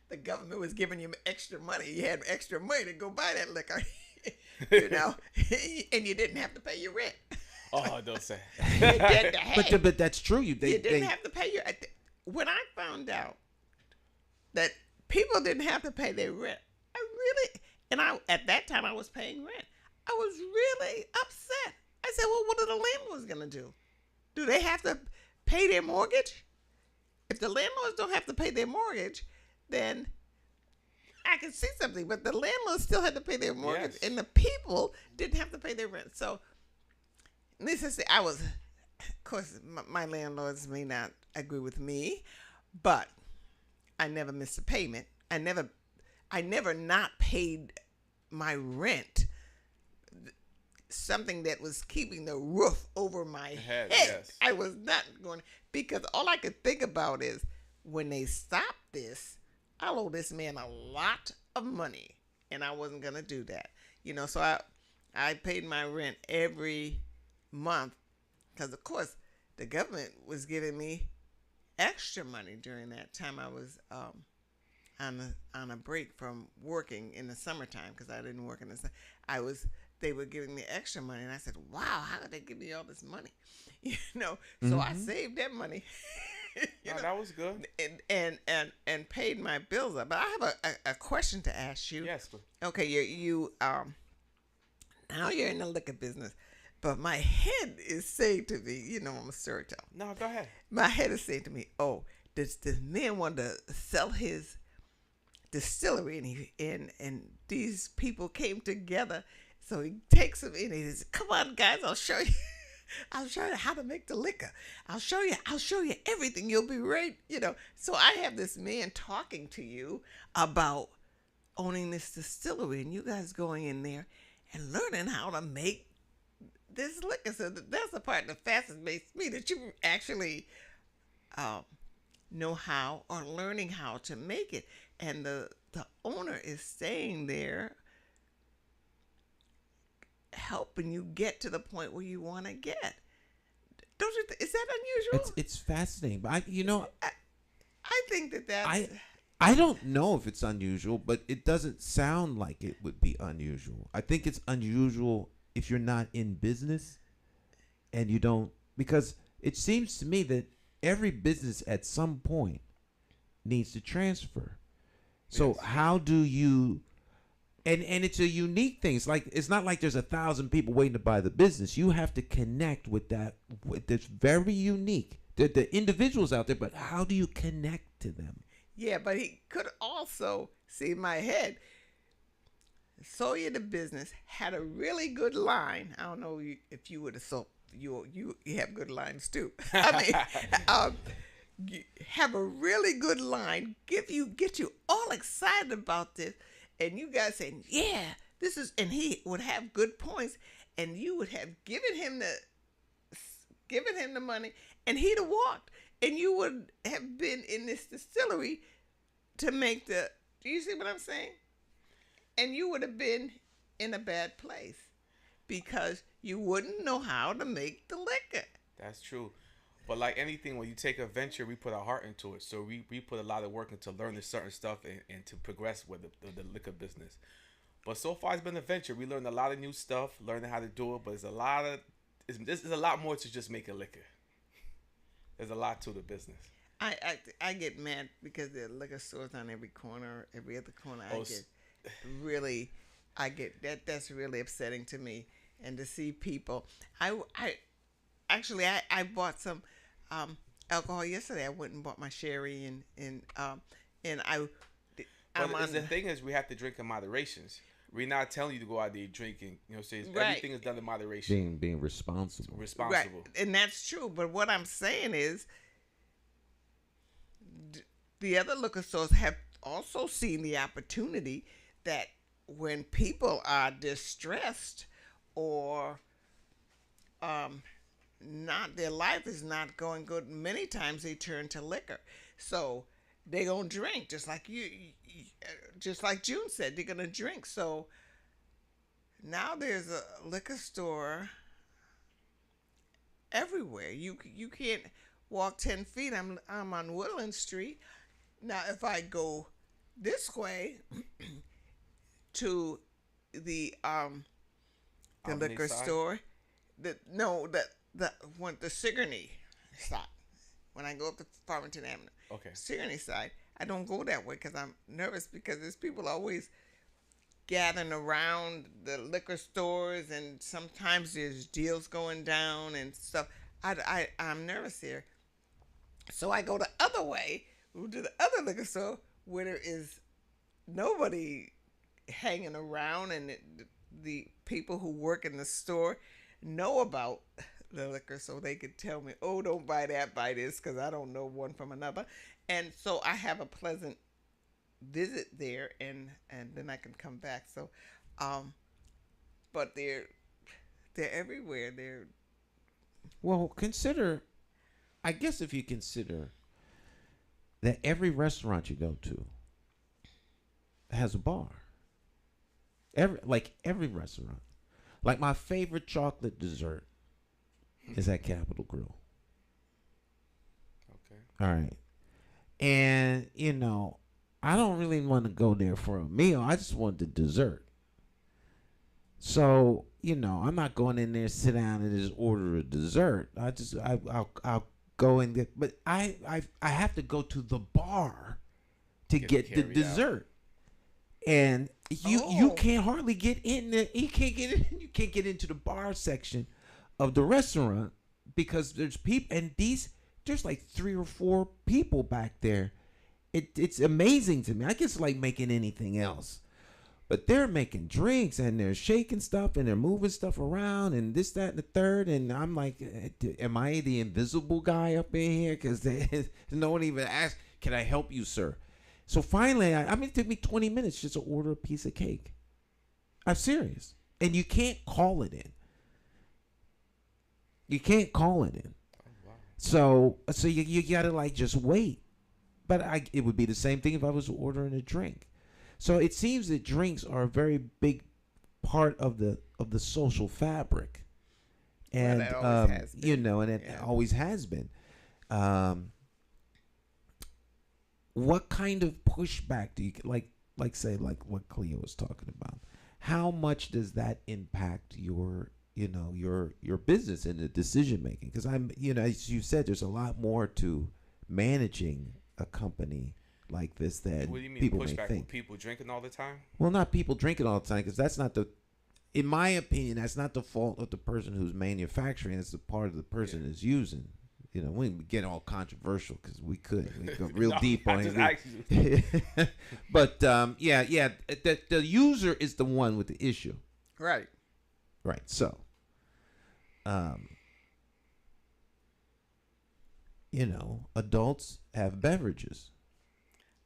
the government was giving you extra money. You had extra money to go buy that liquor, and you didn't have to pay your rent. Oh, don't say. But that's true. You didn't have to pay your. When I found out that people didn't have to pay their rent, at that time I was paying rent. I was really upset. I said, "Well, what are the landlords gonna do? Do they have to pay their mortgage? If the landlords don't have to pay their mortgage, then I can see something. But the landlords still had to pay their mortgage, and the people didn't have to pay their rent. So, needless to say, of course, my landlords may not agree with me, but I never missed a payment. I never not paid my rent. Something that was keeping the roof over my head. Yes. I was not going, because all I could think about is when they stop this, I'll owe this man a lot of money, and I wasn't going to do that. So I paid my rent every month because, of course, the government was giving me extra money during that time I was on a break from working in the summertime, because I didn't work in the summer. They were giving me extra money, and I said, "Wow, how did they give me all this money?" So I saved that money. That was good. And paid my bills up. But I have a question to ask you. Yes. Okay, you now you're in the liquor business, but my head is saying to me, I'm a storyteller. No, go ahead. My head is saying to me, "Oh, this man wanted to sell his distillery, and these people came together." So he takes them in and he says, "Come on, guys, I'll show you. I'll show you how to make the liquor. I'll show you everything. You'll be right, So I have this man talking to you about owning this distillery, and you guys going in there and learning how to make this liquor. So that's the part that fascinates me, that you actually know how, or learning how to make it. And the owner is staying there helping you get to the point where you want to get. Don't you? Is that unusual? It's fascinating, but I think that's. I don't know if it's unusual, but it doesn't sound like it would be unusual. I think it's unusual if you're not in business and you don't, because it seems to me that every business at some point needs to transfer. So yes. How do you, and it's a unique thing. It's not like there's 1,000 people waiting to buy the business. You have to connect with that's very unique. The individuals out there, but how do you connect to them? Yeah, but he could also see in my head. Sawyer the business had a really good line. I don't know if you would have sold. You have good lines too. I mean, you have a really good line. Get you all excited about this, and you guys saying, "Yeah, this is," and he would have good points, and you would have given him the money, and he'd have walked. And you would have been in this distillery to make do you see what I'm saying? And you would have been in a bad place because you wouldn't know how to make the liquor. That's true. But like anything, when you take a venture, we put our heart into it. So we put a lot of work into learning certain stuff and to progress with the liquor business. But so far it's been a venture. We learned a lot of new stuff, learning how to do it. But there's a lot more to just make a liquor. There's a lot to the business. I get mad because there are liquor stores on every corner, every other corner. I get that's really upsetting to me. And to see people, I bought some alcohol yesterday. I went and bought my sherry and the thing is, we have to drink in moderations. We're not telling you to go out there drinking. Right. Everything is done in moderation. Being responsible. Right. And that's true. But what I'm saying is, the other liquor stores have also seen the opportunity that when people are distressed or their life is not going good, many times they turn to liquor. So they're going to drink, just like just like June said, they're going to drink. So now there's a liquor store everywhere. You can't walk 10 feet. I'm on Woodland Street. Now, if I go this way to the liquor store, the Sigourney side. When I go up to Farmington Avenue, Sigourney side, I don't go that way because I'm nervous because there's people always gathering around the liquor stores, and sometimes there's deals going down and stuff. I'm nervous here, so I go the other way to the other liquor store where there is nobody hanging around, and the people who work in the store know about the liquor, so they could tell me, "Oh, don't buy that, buy this," because I don't know one from another. And so I have a pleasant visit there, and then I can come back. So, but they're everywhere. Well, I guess if you consider that every restaurant you go to has a bar. Every restaurant. Like my favorite chocolate dessert is at Capitol Grill. Okay. All right. And, I don't really want to go there for a meal. I just want the dessert. So, I'm not going in there, sit down and just order a dessert. I'll go in there. But I have to go to the bar to get the dessert. And you can't hardly get in there. You can't get into the bar section of the restaurant because there's people, and there's like 3 or 4 people back there. It's amazing to me. I guess it's like making anything else, but they're making drinks and they're shaking stuff and they're moving stuff around and this, that, and the third. And I'm like, am I the invisible guy up in here? Because no one even asked, "Can I help you, sir?" So finally, it took me 20 minutes just to order a piece of cake. I'm serious. And you can't call it in. You can't call it in. Oh, wow. So you gotta just wait. But it would be the same thing if I was ordering a drink. So it seems that drinks are a very big part of the social fabric, and that always has been. you know, and it always has been. What kind of pushback do you like say like what Cleo was talking about? How much does that impact your business and the decision making? Because as you said, there's a lot more to managing a company like this than What do you mean people pushback? may think. With people drinking all the time? Well, not people drinking all the time, because that's not in my opinion, that's not the fault of the person who's manufacturing. It's the part of the person who's using. We didn't get all controversial because we go real deep on it. But the user is the one with the issue. Right. Right. So, adults have beverages.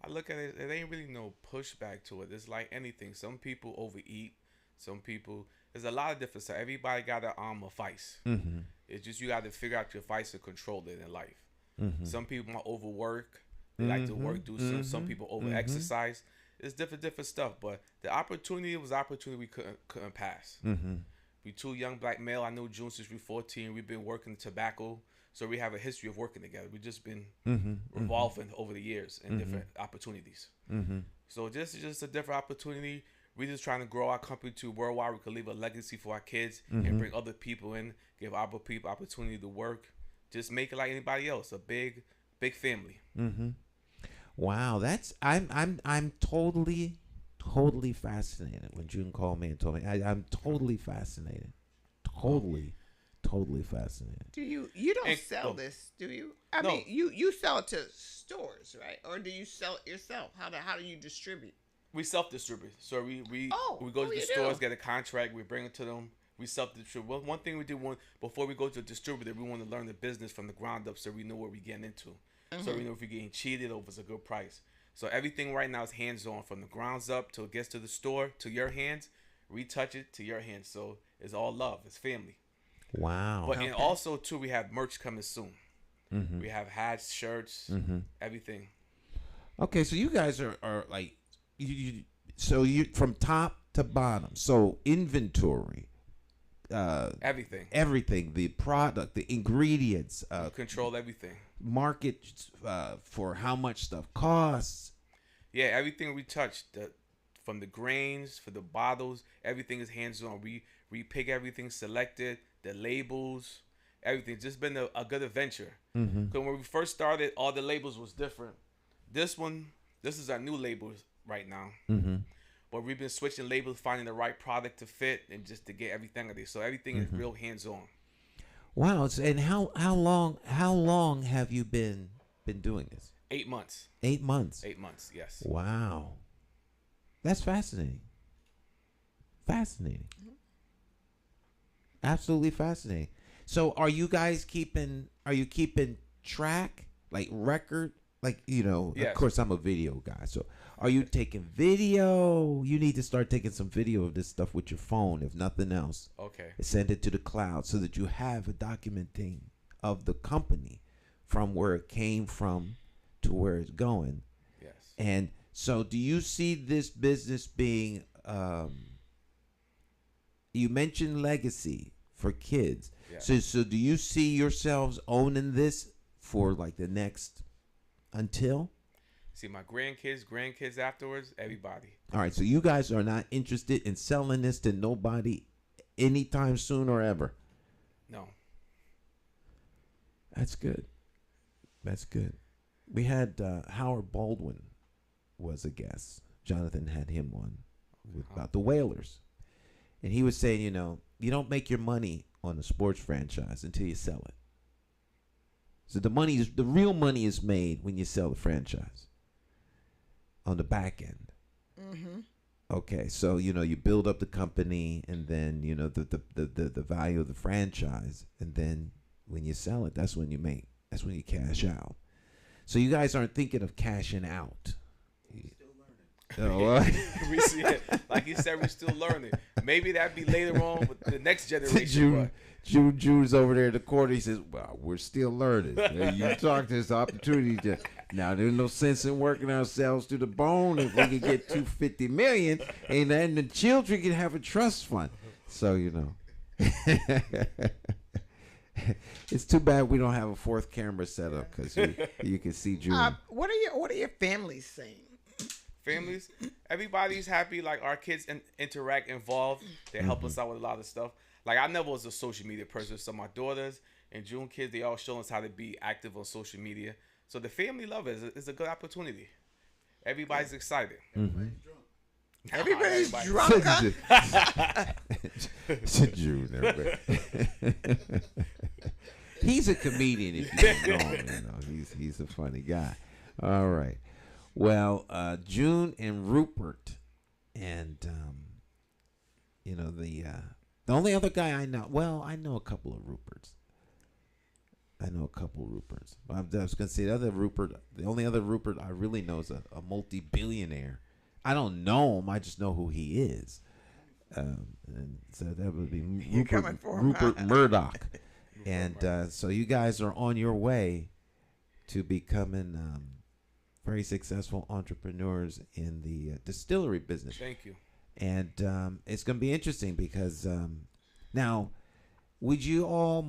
I look at it, there ain't really no pushback to it. It's like anything. Some people overeat. Some people, there's a lot of different stuff. Everybody got a vice. Mm-hmm. It's just you got to figure out your vice and control it in life. Mm-hmm. Some people might overwork. They like to work, do some people over exercise. It's different stuff. But the opportunity was opportunity we couldn't pass. Mm-hmm. We two young black male. I know June since we're 14. We've been working tobacco. So we have a history of working together. We've just been revolving over the years in different opportunities. Mm-hmm. So just a different opportunity. We're just trying to grow our company to worldwide. We could leave a legacy for our kids and bring other people in, give our people opportunity to work. Just make it like anybody else, a big family. Mm-hmm. Wow, I'm totally fascinated when June called me and told me. I'm totally fascinated, totally fascinated. You don't sell this, do you? I mean, you sell it to stores, right? Or do you sell it yourself? How do you distribute? We self-distribute. So we go to the stores, get a contract, we bring it to them. We self-distribute. One thing we did before we go to a distributor, we want to learn the business from the ground up so we know what we're getting into. Mm-hmm. So we know if we're getting cheated or if it's a good price. So everything right now is hands-on from the grounds up till it gets to the store, to your hands. Retouch it to your hands. So it's all love. It's family. Wow. But and also, too, we have merch coming soon. Mm-hmm. We have hats, shirts, everything. Okay, so you guys are like... So you from top to bottom. So inventory, everything, the product, the ingredients, control everything. Market for how much stuff costs. Yeah, everything we touch, from the grains, for the bottles, everything is hands on. We pick everything, selected, the labels, everything. Just been a good adventure. Because when we first started, all the labels was different. This is our new labels right now, but we've been switching labels, finding the right product to fit, and just to get everything of this. So everything is real hands-on. Wow! And how long have you been doing this? 8 months. 8 months. 8 months. Yes. Wow, that's fascinating. Fascinating. Absolutely fascinating. So, are you guys keeping track, like record? Like, yes. Of course, I'm a video guy. So, are you taking video? You need to start taking some video of this stuff with your phone, if nothing else. Okay. Send it to the cloud so that you have a documenting of the company from where it came from to where it's going. Yes. And so, do you see this business being, you mentioned legacy for kids. Yes. So do you see yourselves owning this for like the next... Until? See, my grandkids afterwards, everybody. All right, so you guys are not interested in selling this to nobody anytime soon or ever? No. That's good. We had Howard Baldwin was a guest. Jonathan had him on about the Whalers. And he was saying, you don't make your money on a sports franchise until you sell it. So the real money is made when you sell the franchise on the back end. Mm-hmm. Okay, so you build up the company, and then the value of the franchise, and then when you sell it, that's when you cash out. So you guys aren't thinking of cashing out. We see it. Like you said, we're still learning. Maybe that'd be later on with the next generation. June's over there in the corner. He says, well, we're still learning. You talk to this opportunity. Now, there's no sense in working ourselves to the bone. If we could get $250 million, and then the children can have a trust fund. So, it's too bad we don't have a fourth camera set up because you can see June. What are your families saying? Families, everybody's happy. Like our kids interact, involved. They help us out with a lot of stuff. Like I never was a social media person, so my daughters and June kids, they all show us how to be active on social media. So the family love it. It's a good opportunity. Everybody's excited. Everybody's drunk. Huh? June, everybody. He's a comedian. If you don't know, he's a funny guy. All right. Well, June and Rupert, and the only other guy I know. Well, I know a couple of Ruperts. I was gonna say the only other Rupert I really know is a multi-billionaire. I don't know him. I just know who he is. And so that would be Rupert Murdoch. And so you guys are on your way to becoming very successful entrepreneurs in the distillery business. Thank you. And it's going to be interesting because now, would you all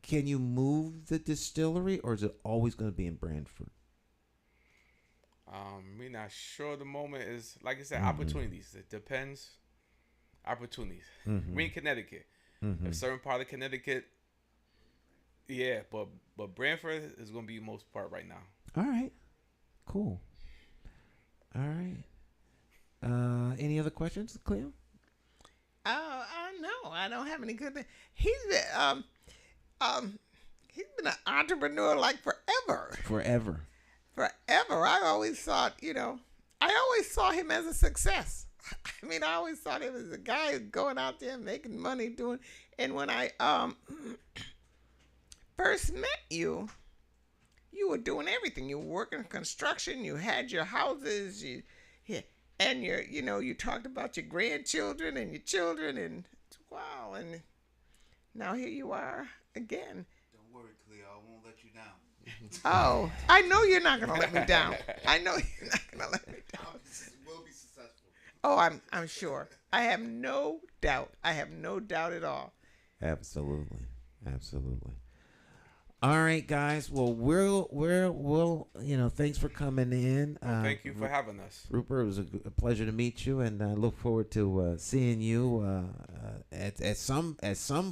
can you move the distillery, or is it always going to be in Branford? We're not sure. The moment is, like I said, opportunities. It depends. Opportunities. We're in Connecticut. If certain part of Connecticut, yeah, but Branford is going to be most part right now. All right, cool. All right. Any other questions, Cleo? No, I don't have any good. He's been an entrepreneur like forever. Forever. I always thought, I always saw him as a success. I mean, I always thought him as a guy going out there making money doing. And when I first met you, you were doing everything. You were working construction. You had your houses. You talked about your grandchildren and your children, and wow. And now here you are again. Don't worry, Cleo. I won't let you down. Oh, I know you're not gonna let me down. I know you're not gonna let me down. We'll be successful. Oh, I'm sure. I have no doubt. At all. Absolutely. All right, guys. Well, we'll thanks for coming in. Thank you for having us, Rupert. It was a pleasure to meet you, and I look forward to seeing you at some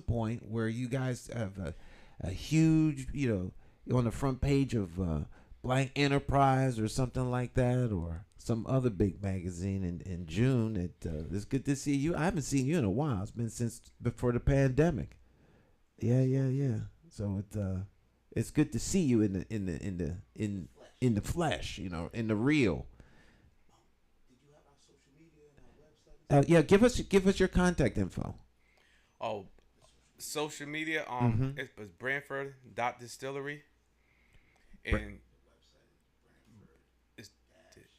point where you guys have a huge, on the front page of Black Enterprise or something like that, or some other big magazine in June. It's good to see you. I haven't seen you in a while. It's been since before the pandemic. Yeah. So it's good to see you in the flesh, in the real. Did you have our social media and our website? Yeah, give us your contact info. Oh, social media. It was Branford.Distillery, and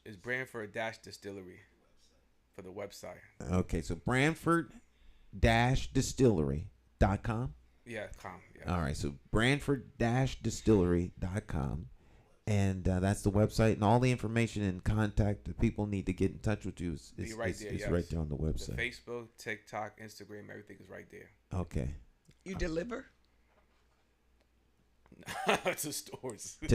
it's Branford-Distillery for the website. Okay, so Branford-Distillery.com. Yeah, All right, so Branford-Distillery.com, and that's the website, and all the information and contact that people need to get in touch with you is right there on the website. The Facebook, TikTok, Instagram, everything is right there. Okay. You deliver? To stores. On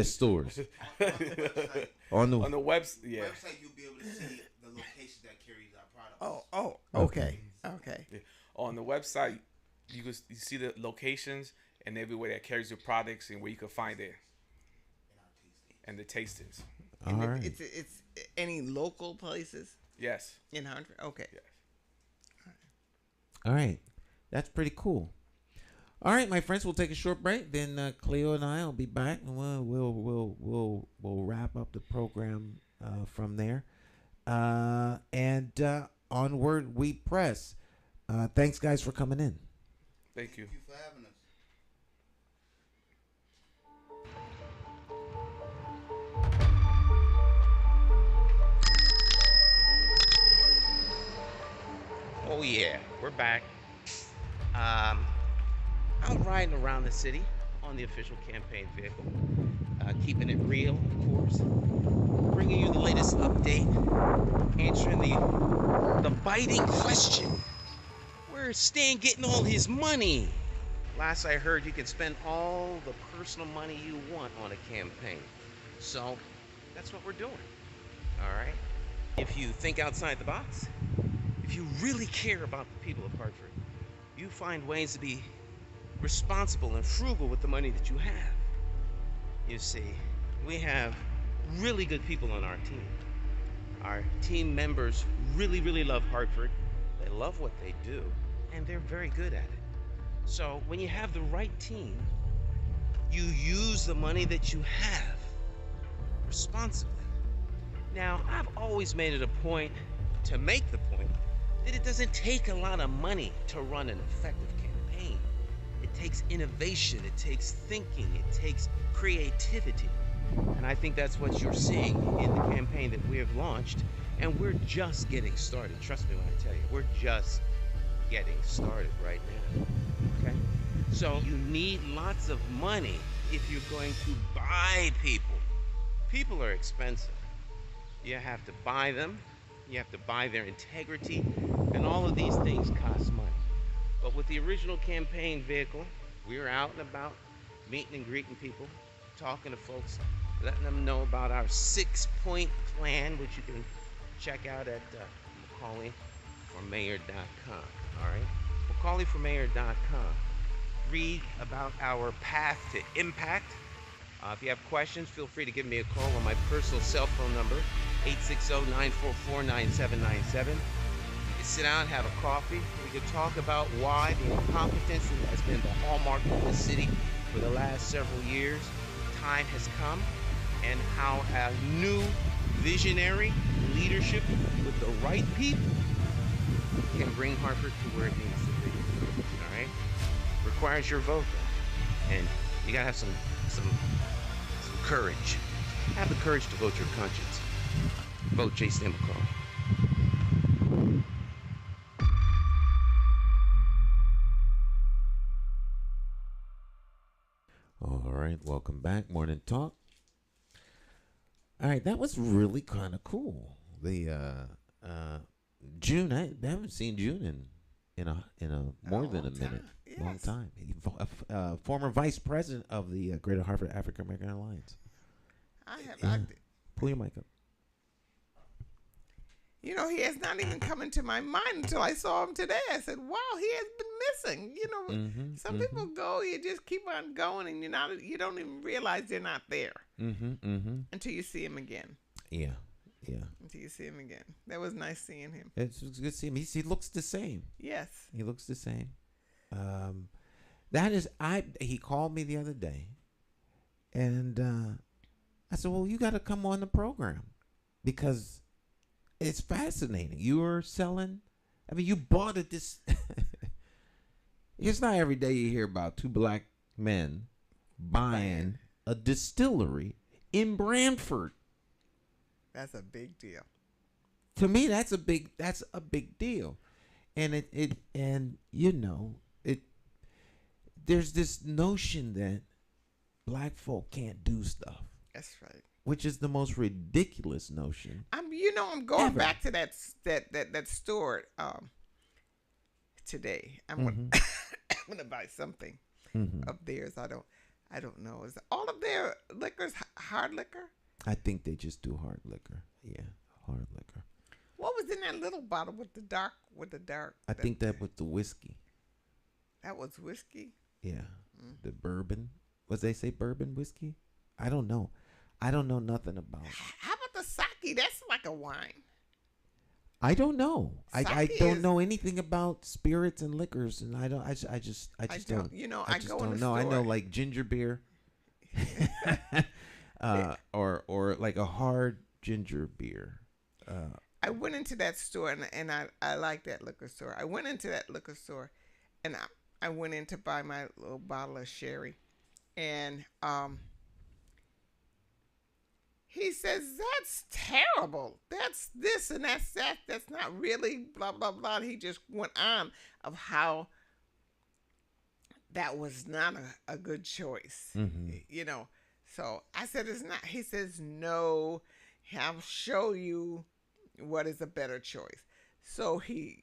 the website, yeah. Website, you'll be able to see the location that carries our products. Oh, okay. Yeah. On the website, you see the locations and everywhere that carries your products and where you can find it. And the tastings. All right. It's any local places? Yes. In Hartford? Okay. Yes. All right. That's pretty cool. All right, my friends, we'll take a short break. Then Cleo and I will be back, and we'll wrap up the program from there. And onward we press. Thanks, guys, for coming in. Thank you. Thank you for having us. Oh yeah, we're back. Out riding around the city on the official campaign vehicle, keeping it real, of course, bringing you the latest update, answering the biting question: where's Stan getting all his money? Last I heard, you can spend all the personal money you want on a campaign. So that's what we're doing. All right? If you think outside the box, if you really care about the people of Hartford, you find ways to be responsible and frugal with the money that you have. You see, we have really good people on our team. Our team members really, really love Hartford. They love what they do, and they're very good at it. So when you have the right team, you use the money that you have responsibly. Now, I've always made it a point to make the point that it doesn't take a lot of money to run an effective campaign. It takes innovation, it takes thinking, it takes creativity. And I think that's what you're seeing in the campaign that we have launched. And we're just getting started. Trust me when I tell you, we're just getting started right now. Okay? So you need lots of money if you're going to buy people. People are expensive. You have to buy them. You have to buy their integrity. And all of these things cost money. But with the original campaign vehicle, we were out and about, meeting and greeting people, talking to folks, letting them know about our 6-point plan, which you can check out at McCauleyformayor.com. All right? McCauleyformayor.com. Read about our path to impact. If you have questions, feel free to give me a call on my personal cell phone number, 860-944-9797. You can sit down, have a coffee. We can talk about why the incompetence that has been the hallmark of this city for the last several years, time has come, and how a new visionary leadership with the right people can bring Hartford to where it needs to be. All right? Requires your vote, though. And you gotta have some courage. Have the courage to vote your conscience. Vote J. Stan McCauley. All right, welcome back. Morning Talk. All right, that was really kind of cool. The June, I haven't seen June in a more than a minute. Yes. Long time. Former vice president of the Greater Hartford African American Alliance. I have. Yeah. Pull your mic up. You know, he has not even come into my mind until I saw him today. I said, wow, he has been missing. You know, some people go, you just keep on going, and you don't even realize they're not there until you see him again. Yeah. Until you see him again. That was nice seeing him. It's good to see him. He looks the same. Yes. He looks the same. He called me the other day, and I said, well, you got to come on the program because it's fascinating. You were selling. I mean, you bought it. It's not every day you hear about two black men buying a distillery in Branford. That's a big deal. To me, that's a big deal, and there's this notion that black folk can't do stuff. That's right. Which is the most ridiculous notion. I'm going ever. back to that store today. I'm gonna buy something of theirs. I don't know. Is all of their liquors hard liquor? I think they just do hard liquor. Yeah, hard liquor. What was in that little bottle with the dark? I think that was the whiskey. That was whiskey? Yeah. The bourbon. Was they say bourbon whiskey? I don't know. I don't know nothing about it. How about the sake? That's like a wine. I don't know. I Sake don't is- know anything about spirits and liquors, and I just don't. You know, I I just go in don't the know. I know store. like ginger beer, or like a hard ginger beer. I went into that store and I like that liquor store. I went into that liquor store and I went in to buy my little bottle of sherry, and he says, that's terrible. That's this and that's that. That's not really blah, blah, blah. He just went on of how that was not a good choice. You know. So I said, it's not. He says, no, I'll show you what is a better choice. So he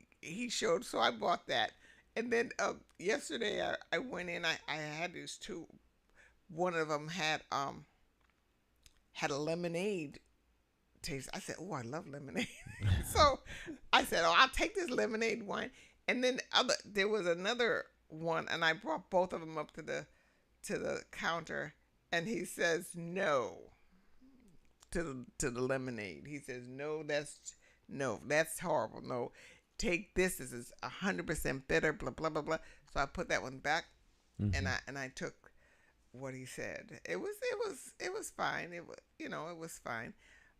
showed, so I bought that. And then yesterday I went in, I had these two. One of them had a lemonade taste. I said, oh, I love lemonade. So I said, oh, I'll take this lemonade wine. And then there was another one, and I brought both of them up to the counter, and he says no to the lemonade. He says, no, that's horrible. No, take this. This is 100% bitter. Blah blah blah blah. So I put that one back, and I took what he said. It was fine. It was fine.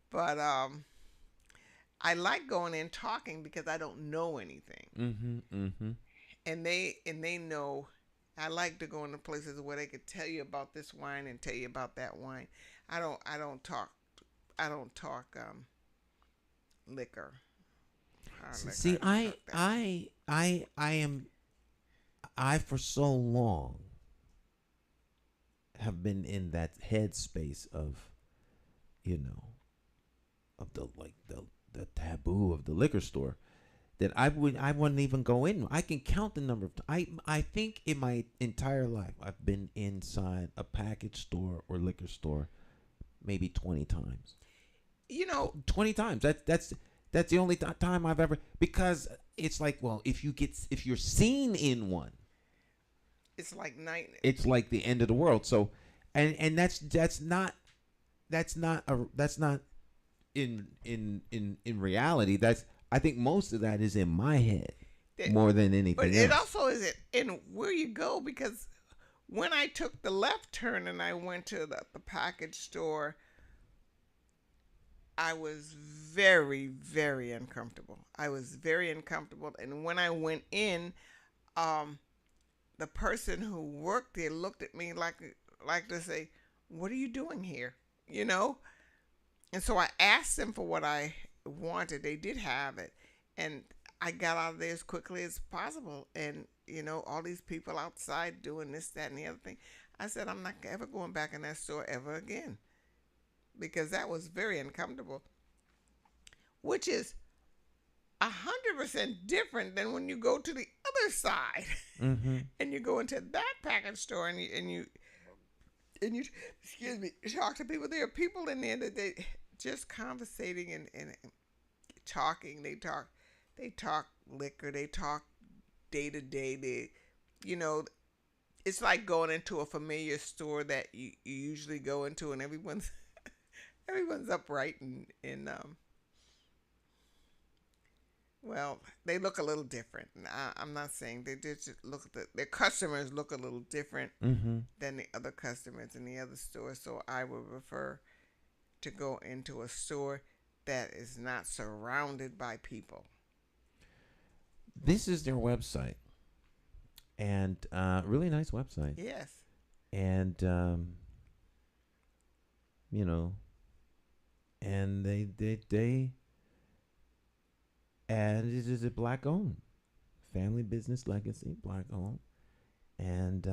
But I like going in talking because I don't know anything. And they know. I like to go into places where they could tell you about this wine and tell you about that wine. I don't talk liquor. See, I for so long have been in that headspace of, of the taboo of the liquor store, that I wouldn't even go in. I can count the number of I think in my entire life I've been inside a package store or liquor store maybe 20 times. 20 times. That's the only time I've ever, because it's like, well, if you're seen in one, it's like night. It's like the end of the world. So, and that's not in reality. I think most of that is in my head more than anything else. But it also is in where you go, because when I took the left turn and I went to the package store, I was very, very uncomfortable. And when I went in, the person who worked there looked at me like to say, "What are you doing here?" And so I asked them for what I wanted. They did have it, and I got out of there as quickly as possible. And all these people outside doing this, that, and the other thing. I said, I'm not ever going back in that store ever again, because that was very uncomfortable, which is 100% different than when you go to the other side and you go into that package store and you excuse me, talk to people. There are people in there that they just conversating and talking. They talk liquor. They talk day to day. It's like going into a familiar store that you usually go into, and everyone's upright and well, they look a little different. I'm not saying they just look their customers look a little different than the other customers in the other store. So I would prefer to go into a store that is not surrounded by people. This is their website, and really nice website. Yes. And and they and it is a black owned family business, legacy, black owned, and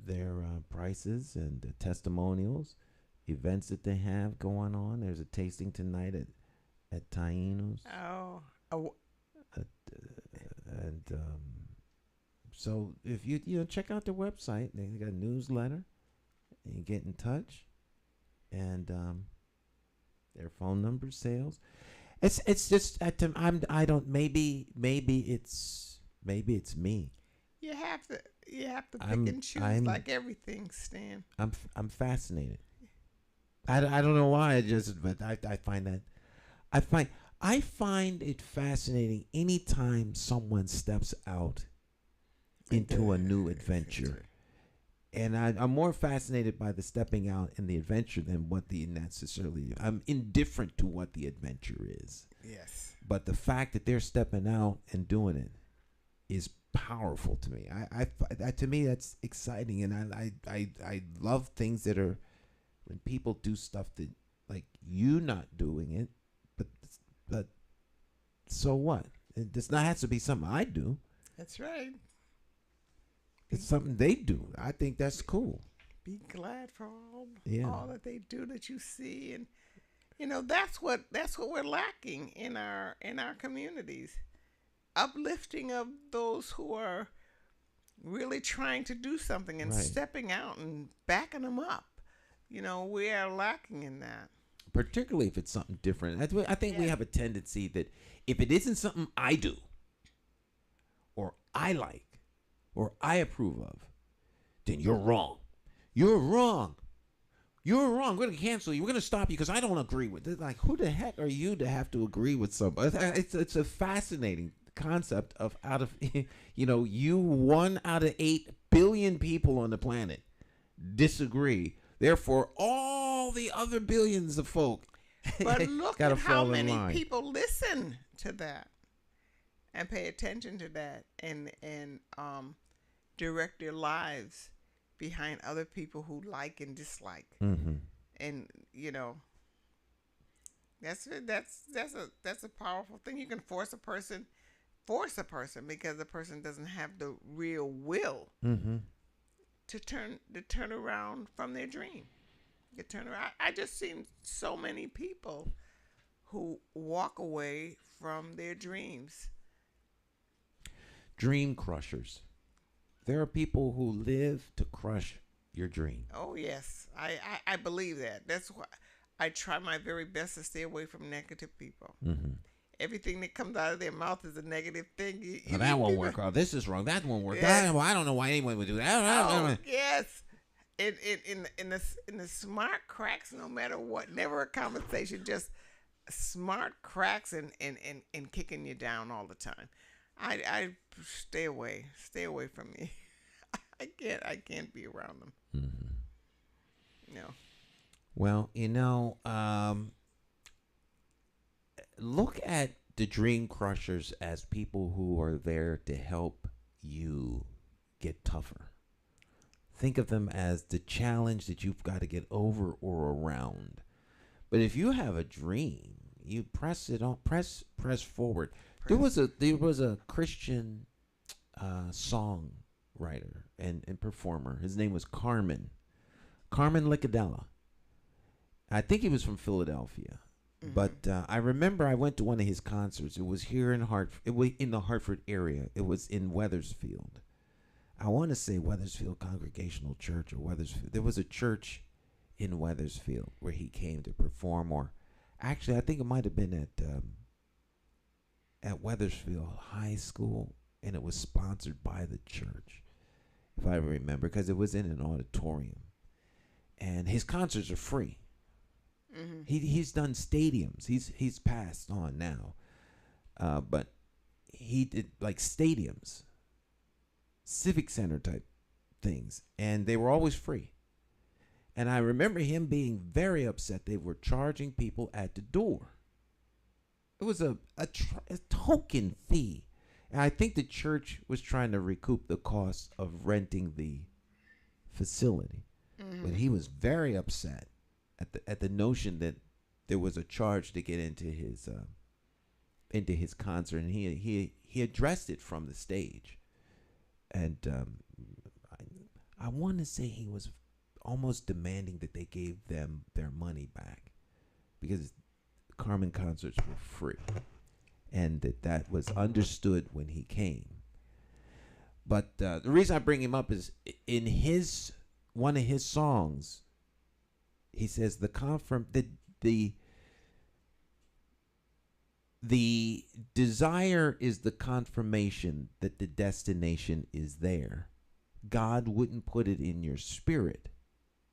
their prices and the testimonials, events that they have going on. There's a tasting tonight at Taino's. Oh. So if you check out their website, they got a newsletter, and you get in touch, and their phone number, sales. It's just I don't maybe it's me. You have to pick and choose like everything, Stan. I'm fascinated. I don't know why, but I find that I find it fascinating anytime someone steps out into a new adventure. And I'm more fascinated by the stepping out and the adventure than what the necessarily. I'm indifferent to what the adventure is. Yes. But the fact that they're stepping out and doing it is powerful to me. To me that's exciting, and I love things that are when people do stuff that like you not doing it, but so what? It does not have to be something I do. That's right. It's something they do. I think that's cool. Be glad for all Yeah. that they do that you see, and that's what we're lacking in our communities. Uplifting of those who are really trying to do something and Right. stepping out and backing them up. We are lacking in that. Particularly if it's something different. I think we Yeah. have a tendency that if it isn't something I do, or I like, or I approve of, then you're wrong. You're wrong. You're wrong. We're going to cancel you. We're going to stop you because I don't agree with it. Like, who the heck are you to have to agree with somebody? It's a fascinating concept of you 1 out of 8 billion people on the planet disagree. Therefore, all the other billions of folk But look gotta at how fall in many line. people listen to that and pay attention to that and direct their lives behind other people who like and dislike. Mm-hmm. And that's a powerful thing. You can force a person because the person doesn't have the real will Mm-hmm. to turn around from their dream. To turn around. I just seen so many people who walk away from their dreams. Dream crushers. There are people who live to crush your dream. Oh yes, I believe that. That's why I try my very best to stay away from negative people. Mm-hmm. Everything that comes out of their mouth is a negative thing. Well, that won't work. Oh, this is wrong. That won't work. Yes. I don't know why anyone would do that. Oh, yes. In the smart cracks, no matter what, never a conversation, just smart cracks and kicking you down all the time. I stay away from me. I can't be around them. Mm-hmm. No. Well, look at the dream crushers as people who are there to help you get tougher. Think of them as the challenge that you've got to get over or around. But if you have a dream, you press it on, press forward. There was a Christian songwriter and performer. His name was Carmen Licadella. I think he was from Philadelphia. Mm-hmm. But I remember I went to one of his concerts. It was here in It was in the Hartford area. It was in Wethersfield. I want to say Wethersfield Congregational Church or Wethersfield. There was a church in Wethersfield where he came to perform. Or actually, I think it might have been at Wethersfield High School, and it was sponsored by the church, if I remember, because it was in an auditorium. And his concerts are free. Mm-hmm. He's done stadiums. He's passed on now, but he did like stadiums, civic center type things, and they were always free. And I remember him being very upset they were charging people at the door. It was a token fee, and I think the church was trying to recoup the cost of renting the facility. Mm-hmm. But he was very upset at the notion that there was a charge to get into his concert, and he addressed it from the stage, and I want to say he was almost demanding that they gave them their money back because Carmen concerts were free, and that was understood when he came. But the reason I bring him up is in one of his songs. He says the desire is the confirmation that the destination is there. God wouldn't put it in your spirit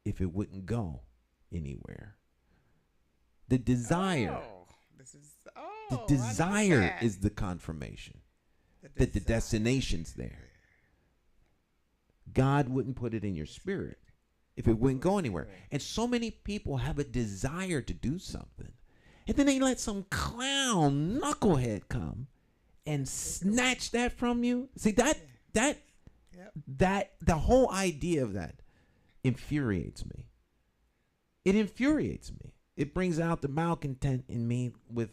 if it wouldn't go anywhere. The desire, the desire is the confirmation that the destination's there. God wouldn't put it in your spirit if it wouldn't go anywhere. And so many people have a desire to do something, and then they let some clown knucklehead come and snatch that from you. See, that the whole idea of that infuriates me. It infuriates me. It brings out the malcontent in me with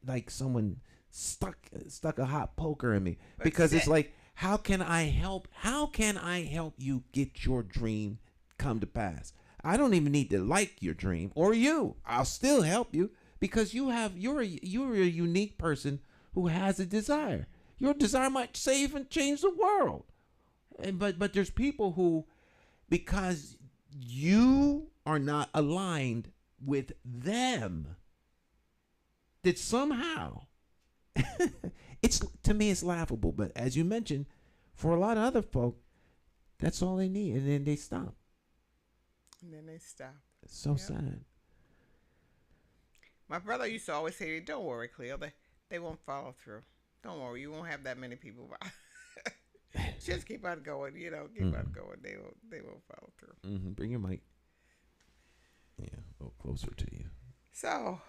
like someone stuck a hot poker in me because it's like, how can I help you get your dream come to pass? I don't even need to like your dream or you. I'll still help you because you're a unique person who has a desire. Your desire might save and change the world. But there's people who, because you are not aligned with them, that somehow to me it's laughable. But as you mentioned, for a lot of other folk, that's all they need, and then they stop. It's so sad. My brother used to always say, "Don't worry, Cleo. They won't follow through. Don't worry. You won't have that many people. Just keep on going. Keep on going. They won't follow through." Mm-hmm. Bring your mic. Yeah, a little closer to you. So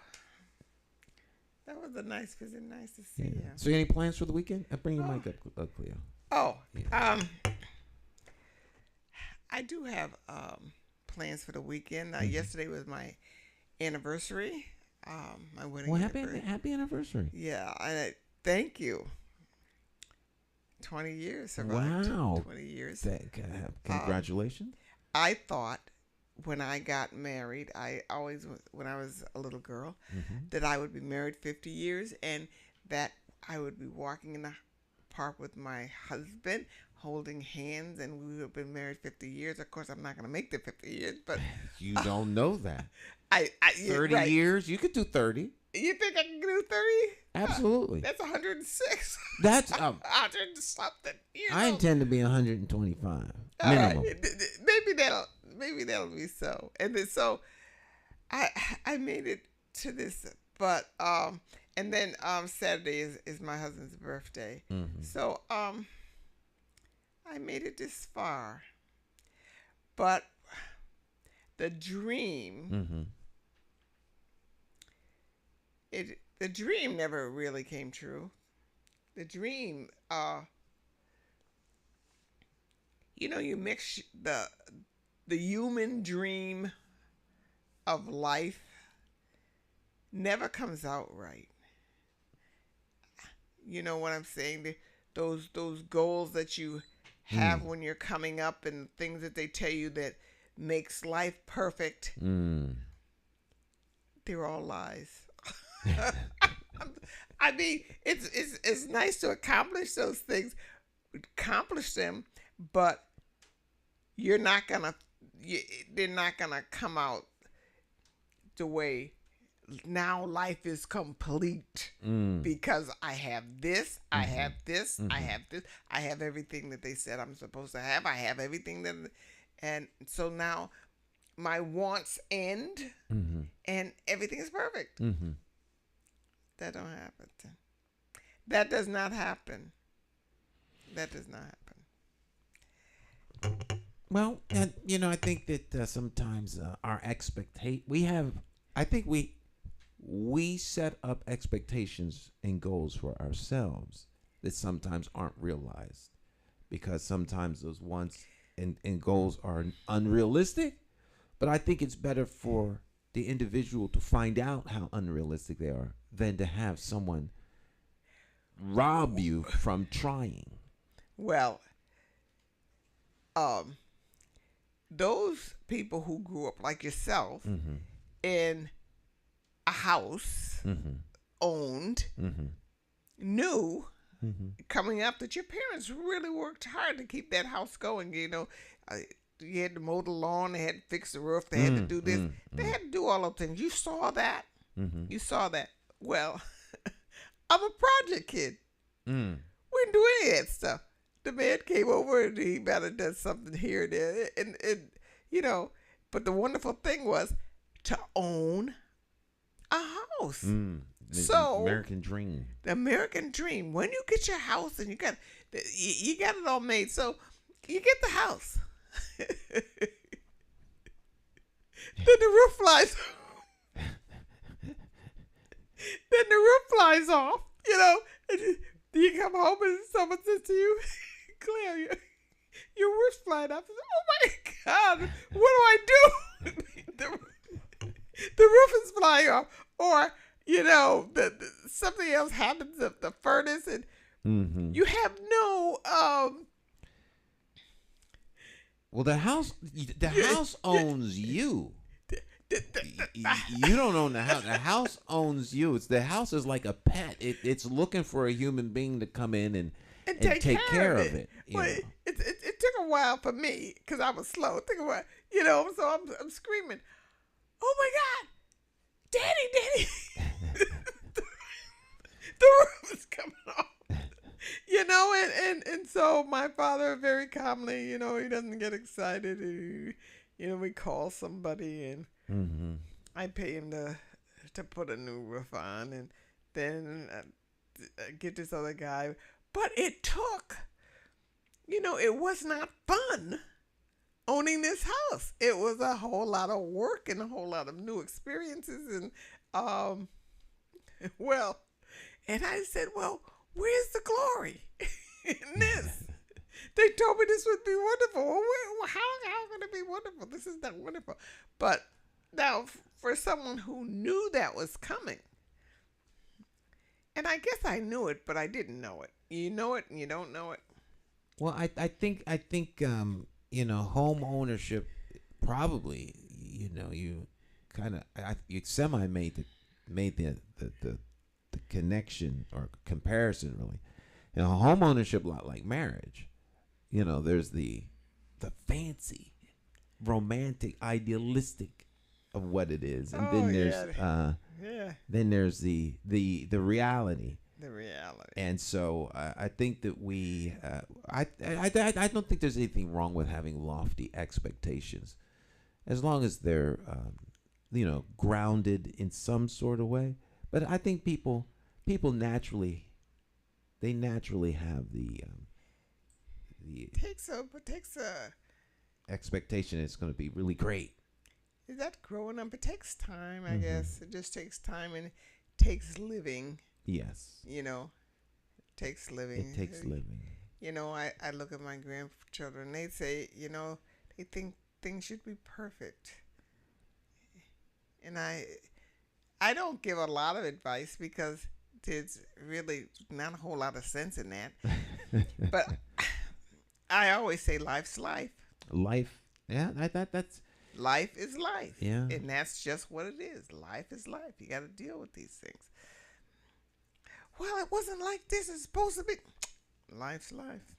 that was a nice visit. Nice to see you. So, any plans for the weekend? Bring your mic up, Cleo. Oh, yeah. I do have plans for the weekend. Yesterday was my anniversary. My wedding anniversary. Happy anniversary. Yeah, thank you. 20 years survived. Wow. 20 years. Congratulations. I thought when I got married, when I was a little girl, that I would be married 50 years and that I would be walking in the park with my husband, holding hands, and we would have been married 50 years. Of course, I'm not going to make the 50 years, but... You don't know that. 30 right. years? You could do 30. You think I can do 30? Absolutely. That's 106. That's 100 something. I intend to be 125 minimum. Right. Maybe that'll be so. And then so I made it to this, but and then Saturday is my husband's birthday. Mm-hmm. So I made it this far. But the dream the dream never really came true. The dream you mix the human dream of life never comes out right. You know what I'm saying? Those goals that you have when you're coming up and things that they tell you that makes life perfect, they're all lies. I mean, it's nice to accomplish those things, but they're not gonna come out the way. Now life is complete because I have this, I have this, I have this, I have everything that they said I'm supposed to have. I have everything and so now my wants end and everything is perfect. That don't happen. That does not happen. That does not happen. Well, and I think that sometimes our we set up expectations and goals for ourselves that sometimes aren't realized because sometimes those wants and goals are unrealistic. But I think it's better for the individual to find out how unrealistic they are than to have someone rob you from trying. Well, those people who grew up like yourself in a house owned knew coming up that your parents really worked hard to keep that house going. You had to mow the lawn, they had to fix the roof, they had to do this, they had to do all those things. You saw that. You saw that. Well, I'm a project kid. We didn't do any of that stuff. The man came over and he might have done something here and there. And but the wonderful thing was to own a house. The American dream. The American dream. When you get your house and you got it all made. So you get the house. Then the roof flies. Then the roof flies off. And you come home and someone says to you, Cleo, your roof's flying off. Oh my God, what do I do? The roof is flying off. Or something else happens at the furnace, and you have no Well, the house owns you. You don't own the house. The house owns you. The house is like a pet. It's looking for a human being to come in and take care of it. Well, it took a while for me because I was slow. It took a while, so I'm screaming, "Oh my God, Daddy!" the roof is coming off. And so my father very calmly, he doesn't get excited. We call somebody and I pay him to put a new roof on, and then get this other guy. But it took, it was not fun owning this house. It was a whole lot of work and a whole lot of new experiences. And, and I said, well, where's the glory in this? They told me this would be wonderful. Well, how can it be wonderful? This is not wonderful. But now, for someone who knew that was coming, and I guess I knew it, but I didn't know it. You know it and you don't know it. Well, I think home ownership probably, you kind of you semi made the connection or comparison really. Home ownership a lot like marriage. There's the fancy, romantic, idealistic of what it is, and then there's the reality. The reality. And so I think that I don't think there's anything wrong with having lofty expectations, as long as they're grounded in some sort of way. But I think people naturally have the takes a expectation it's going to be really great. Is that growing up? It takes time, I guess. It just takes time, and it takes living. Yes. Takes living. It takes living. I look at my grandchildren. They say, they think things should be perfect, and I don't give a lot of advice because there's really not a whole lot of sense in that. But I always say life's life. Life, yeah, that's life is life. Yeah, and that's just what it is. Life is life. You got to deal with these things. Well, it wasn't like this. It's supposed to be. Life's life.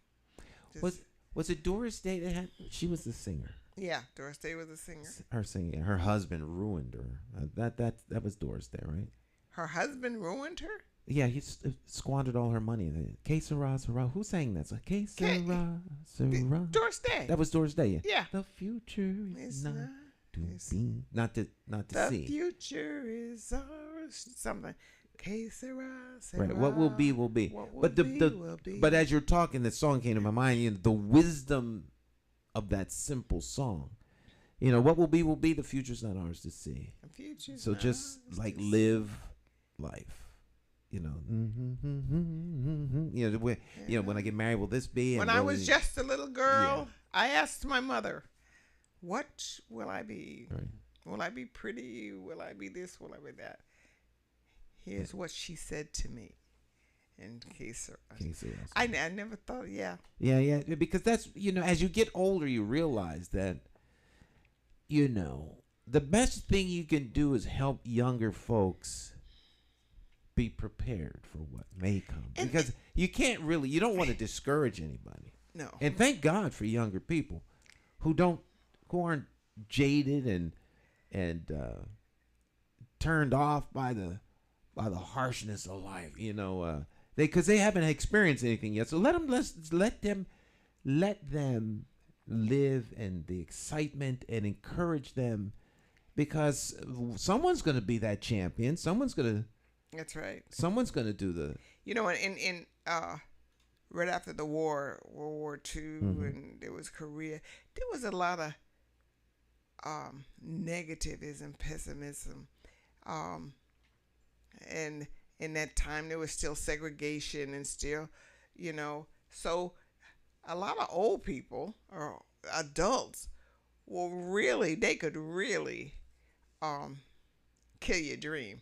Was it Doris Day that had? She was the singer. Yeah, Doris Day was the singer. Her singing. Her husband ruined her. That was Doris Day, right? Her husband ruined her? Yeah, he squandered all her money. Que sera, sera. Who sang that song? Que sera, sera. Doris Day. That was Doris Day. Yeah. The future is not to be, not to see. The future is ours. Something. Que sera, sera. Right. What will be will be. What will be. But as you're talking, the song came to my mind. The wisdom of that simple song. What will be. The future's not ours to see. The future's so not just ours like to live life. When I get married, will this be? When I was just a little girl, I asked my mother, "What will I be? Right. Will I be pretty? Will I be this? Will I be that?" Here's what she said to me. In case I never thought, yeah, because that's as you get older, you realize that the best thing you can do is help younger folks be prepared for what may come, because you don't want to discourage anybody. No. And thank God for younger people who aren't jaded and turned off by the harshness of life, because they haven't experienced anything yet. So let them live in the excitement and encourage them, because someone's going to be that champion. That's right. Someone's going to do the. In right after the war, World War II, and there was Korea, there was a lot of negativism, pessimism, and in that time there was still segregation and still, so a lot of old people or adults they could really kill your dream.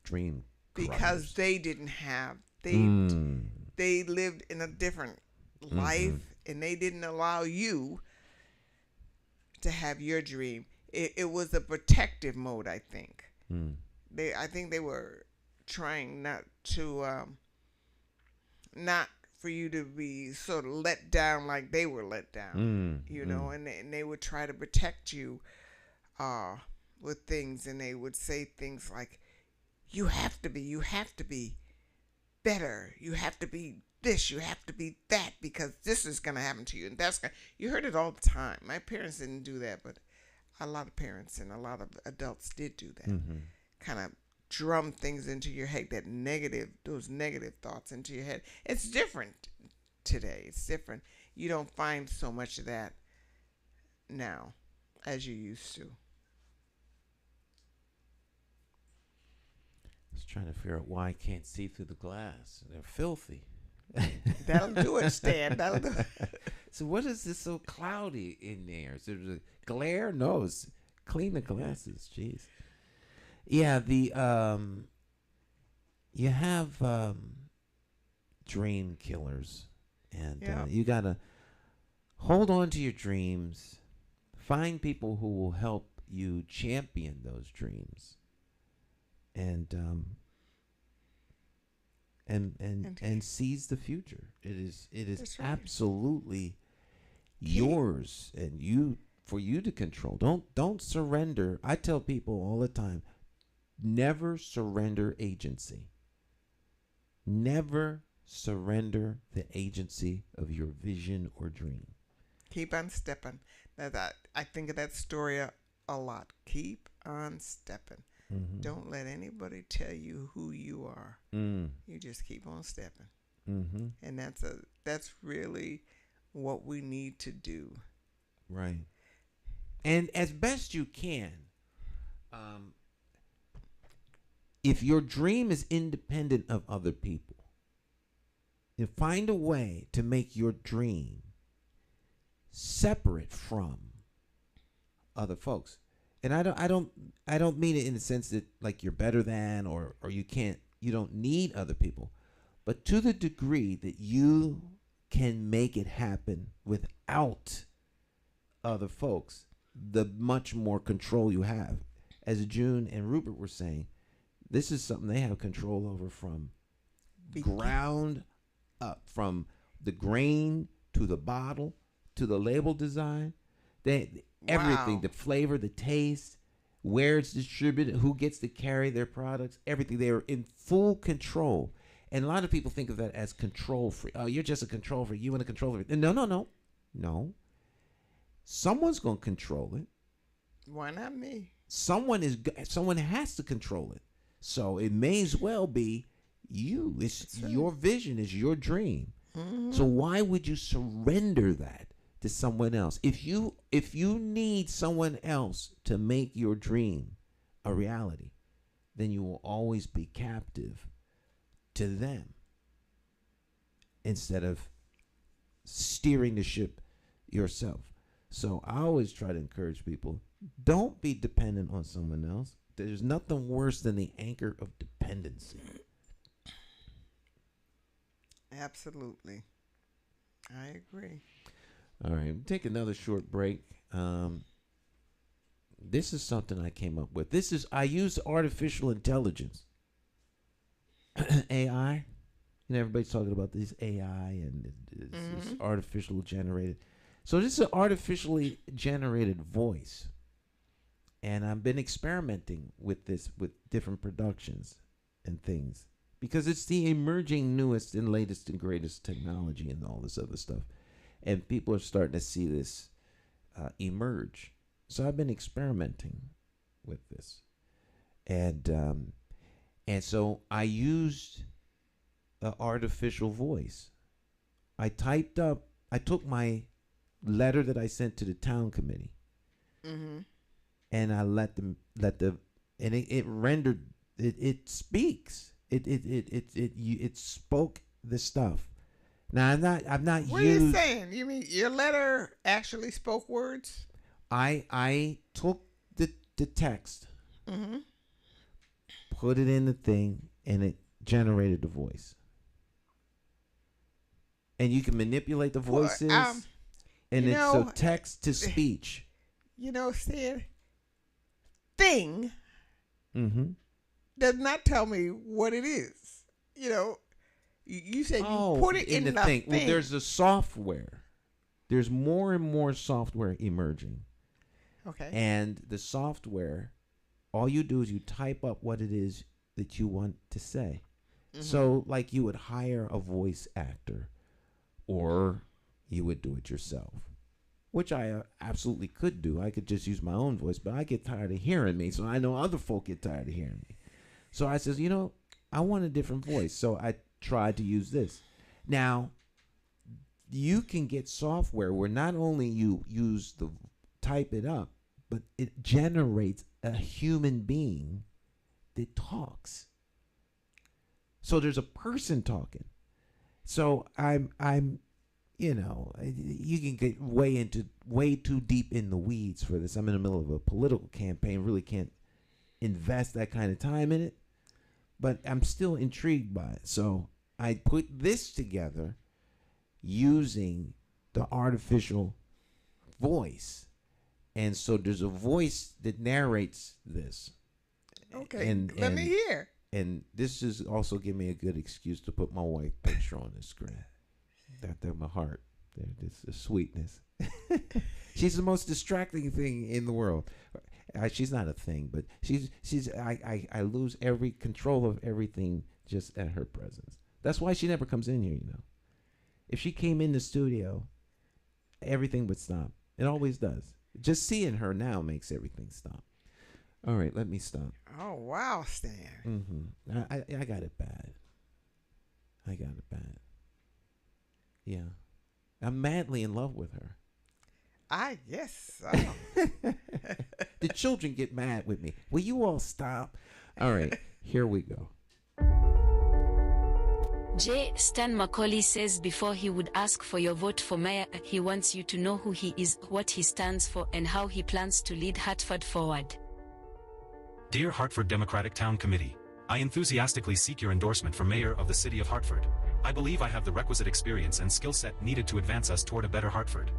dream because crushers. they didn't have they lived in a different life, and they didn't allow you to have your dream. It was a protective mode, I think. I think they were trying not for you to be sort of let down like they were let down, and they would try to protect you with things, and they would say things like, you have to be better, you have to be this, you have to be that, because this is going to happen to you, and you heard it all the time. My parents didn't do that, but a lot of parents and a lot of adults did do that. Kind of drum things into your head, those negative thoughts into your head. It's different today. It's different. You don't find so much of that now as you used to. I was trying to figure out why I can't see through the glass. They're filthy. That'll do it, Stan. That'll do it. So what is this so cloudy in there? Is there a glare? No, it's clean the glasses. Jeez. Yeah, you have dream killers, and you gotta hold on to your dreams. Find people who will help you champion those dreams, and seize the future. It is That's right. absolutely yours, and for you to control. Don't surrender. I tell people all the time, never surrender agency. Never surrender the agency of your vision or dream. Keep on stepping. I think of that story a lot. Keep on stepping. Don't let anybody tell you who you are. You just keep on stepping. And that's really what we need to do. Right. And as best you can, if your dream is independent of other people, then find a way to make your dream separate from other folks. And I don't mean it in the sense that like you're better than or you don't need other people, but to the degree that you can make it happen without other folks, the much more control you have. As June and Rupert were saying, this is something they have control over from ground up, from the grain to the bottle to the label design. Everything, the flavor, the taste, where it's distributed, who gets to carry their products, everything. They are in full control. And a lot of people think of that as control freak. Oh, you're just a control freak. You want to control everything. No. Someone's going to control it. Why not me? Someone has to control it. So it may as well be you. It's your vision, is your dream. So why would you surrender that to someone else? If you need someone else to make your dream a reality, then you will always be captive to them instead of steering the ship yourself. So I always try to encourage people, don't be dependent on someone else. There's nothing worse than the anchor of dependency. Absolutely. I agree. All right, we'll take another short break. This is something I came up with. I use artificial intelligence. AI. Everybody's talking about this AI and this artificial generated. So this is an artificially generated voice. And I've been experimenting with this with different productions and things because it's the emerging newest and latest and greatest technology and all this other stuff. And people are starting to see this emerge. So I've been experimenting with this. And so I used an artificial voice. I took my letter that I sent to the town committee. And I and it rendered, it speaks. It spoke the stuff. Now I'm not What are you saying? You mean your letter actually spoke words? I took the text, put it in the thing, and it generated the voice. And you can manipulate the voices, and it's so text to speech. Said thing does not tell me what it is. You said you put it in the thing. Well, there's a software. There's more and more software emerging. Okay. And the software, all you do is you type up what it is that you want to say. Mm-hmm. So, like, you would hire a voice actor, or you would do it yourself, which I absolutely could do. I could just use my own voice, but I get tired of hearing me, so I know other folk get tired of hearing me. So I says, I want a different voice, so I tried to use this. Now, you can get software where not only you type it up, but it generates a human being that talks. So there's a person talking. So I'm you can get way too deep in the weeds for this. I'm in the middle of a political campaign, really can't invest that kind of time in it, but I'm still intrigued by it. So I put this together using the artificial voice. And so there's a voice that narrates this. Okay, let me hear. And this is also give me a good excuse to put my wife picture on the screen. That's my heart. This is sweetness. She's the most distracting thing in the world. She's not a thing, but I lose every control of everything just at her presence. That's why she never comes in here, If she came in the studio, everything would stop. It always does. Just seeing her now makes everything stop. All right, let me stop. Oh, wow, Stan. Mm-hmm. I got it bad. Yeah. I'm madly in love with her. I guess so. The children get mad with me. Will you all stop? All right, here we go. Stan McCauley says before he would ask for your vote for mayor, he wants you to know who he is, what he stands for, and how he plans to lead Hartford forward. Dear Hartford Democratic Town Committee, I enthusiastically seek your endorsement for mayor of the city of Hartford. I believe I have the requisite experience and skill set needed to advance us toward a better Hartford.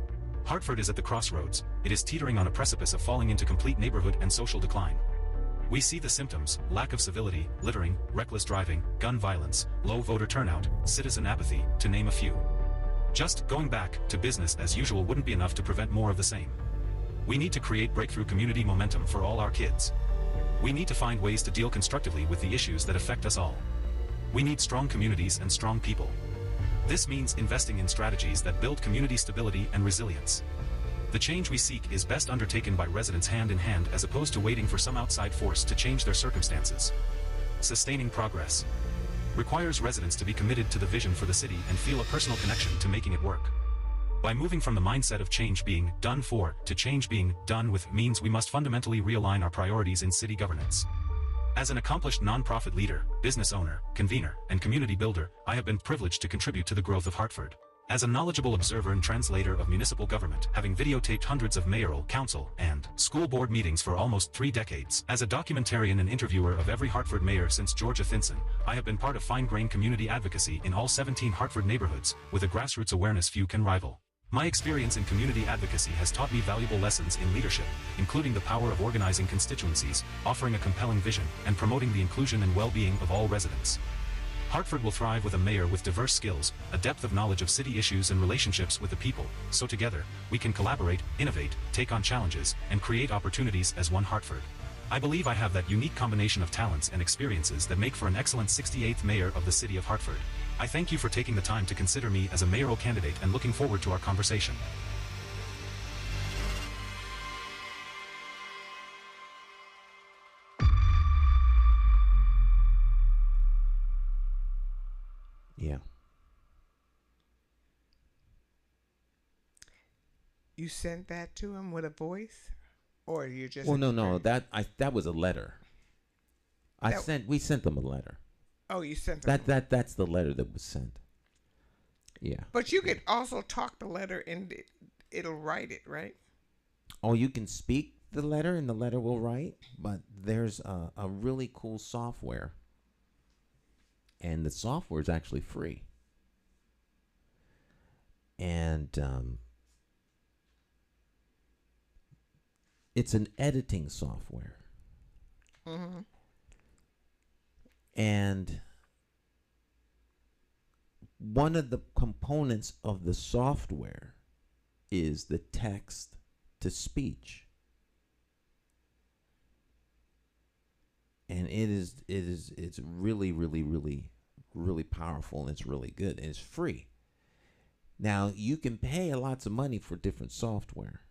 Hartford is at the crossroads. It is teetering on a precipice of falling into complete neighborhood and social decline. We see the symptoms: lack of civility, littering, reckless driving, gun violence, low voter turnout, citizen apathy, to name a few. Just going back to business as usual wouldn't be enough to prevent more of the same. We need to create breakthrough community momentum for all our kids. We need to find ways to deal constructively with the issues that affect us all. We need strong communities and strong people. This means investing in strategies that build community stability and resilience. The change we seek is best undertaken by residents hand in hand as opposed to waiting for some outside force to change their circumstances. Sustaining progress requires residents to be committed to the vision for the city and feel a personal connection to making it work. By moving from the mindset of change being done for to change being done with means we must fundamentally realign our priorities in city governance. As an accomplished nonprofit leader, business owner, convener, and community builder, I have been privileged to contribute to the growth of Hartford. As a knowledgeable observer and translator of municipal government, having videotaped hundreds of mayoral, council, and school board meetings for almost 3 decades, as a documentarian and interviewer of every Hartford mayor since Georgia Thinson, I have been part of fine-grained community advocacy in all 17 Hartford neighborhoods, with a grassroots awareness few can rival. My experience in community advocacy has taught me valuable lessons in leadership, including the power of organizing constituencies, offering a compelling vision, and promoting the inclusion and well-being of all residents. Hartford will thrive with a mayor with diverse skills, a depth of knowledge of city issues and relationships with the people, so together, we can collaborate, innovate, take on challenges, and create opportunities as one Hartford. I believe I have that unique combination of talents and experiences that make for an excellent 68th mayor of the city of Hartford. I thank you for taking the time to consider me as a mayoral candidate and looking forward to our conversation. Yeah. You sent that to him with a voice, or you just? Well, no. That was a letter. We sent them a letter. Oh, you sent them. That's the letter that was sent. Yeah. But you could also talk the letter and it'll write it, right? Oh, you can speak the letter, and the letter will write. But there's a really cool software, and the software is actually free. And it's an editing software. Mm-hmm. And one of the components of the software is the text to speech. And it's really, really, really, really powerful, and it's really good, and it's free. Now, you can pay lots of money for different software,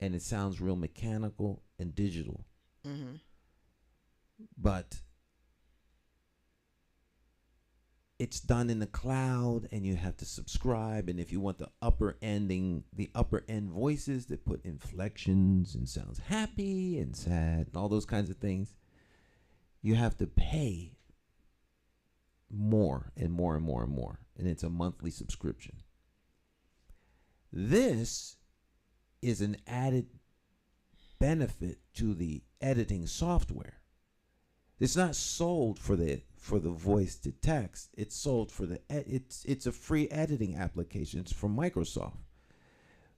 and it sounds real mechanical and digital. Mm-hmm. But it's done in the cloud, and you have to subscribe. And if you want the upper end voices that put inflections and sounds happy and sad and all those kinds of things, you have to pay more and more and more and more. And it's a monthly subscription. This is an added benefit to the editing software. It's not sold for the voice to text. It's sold for it's a free editing application. It's from Microsoft.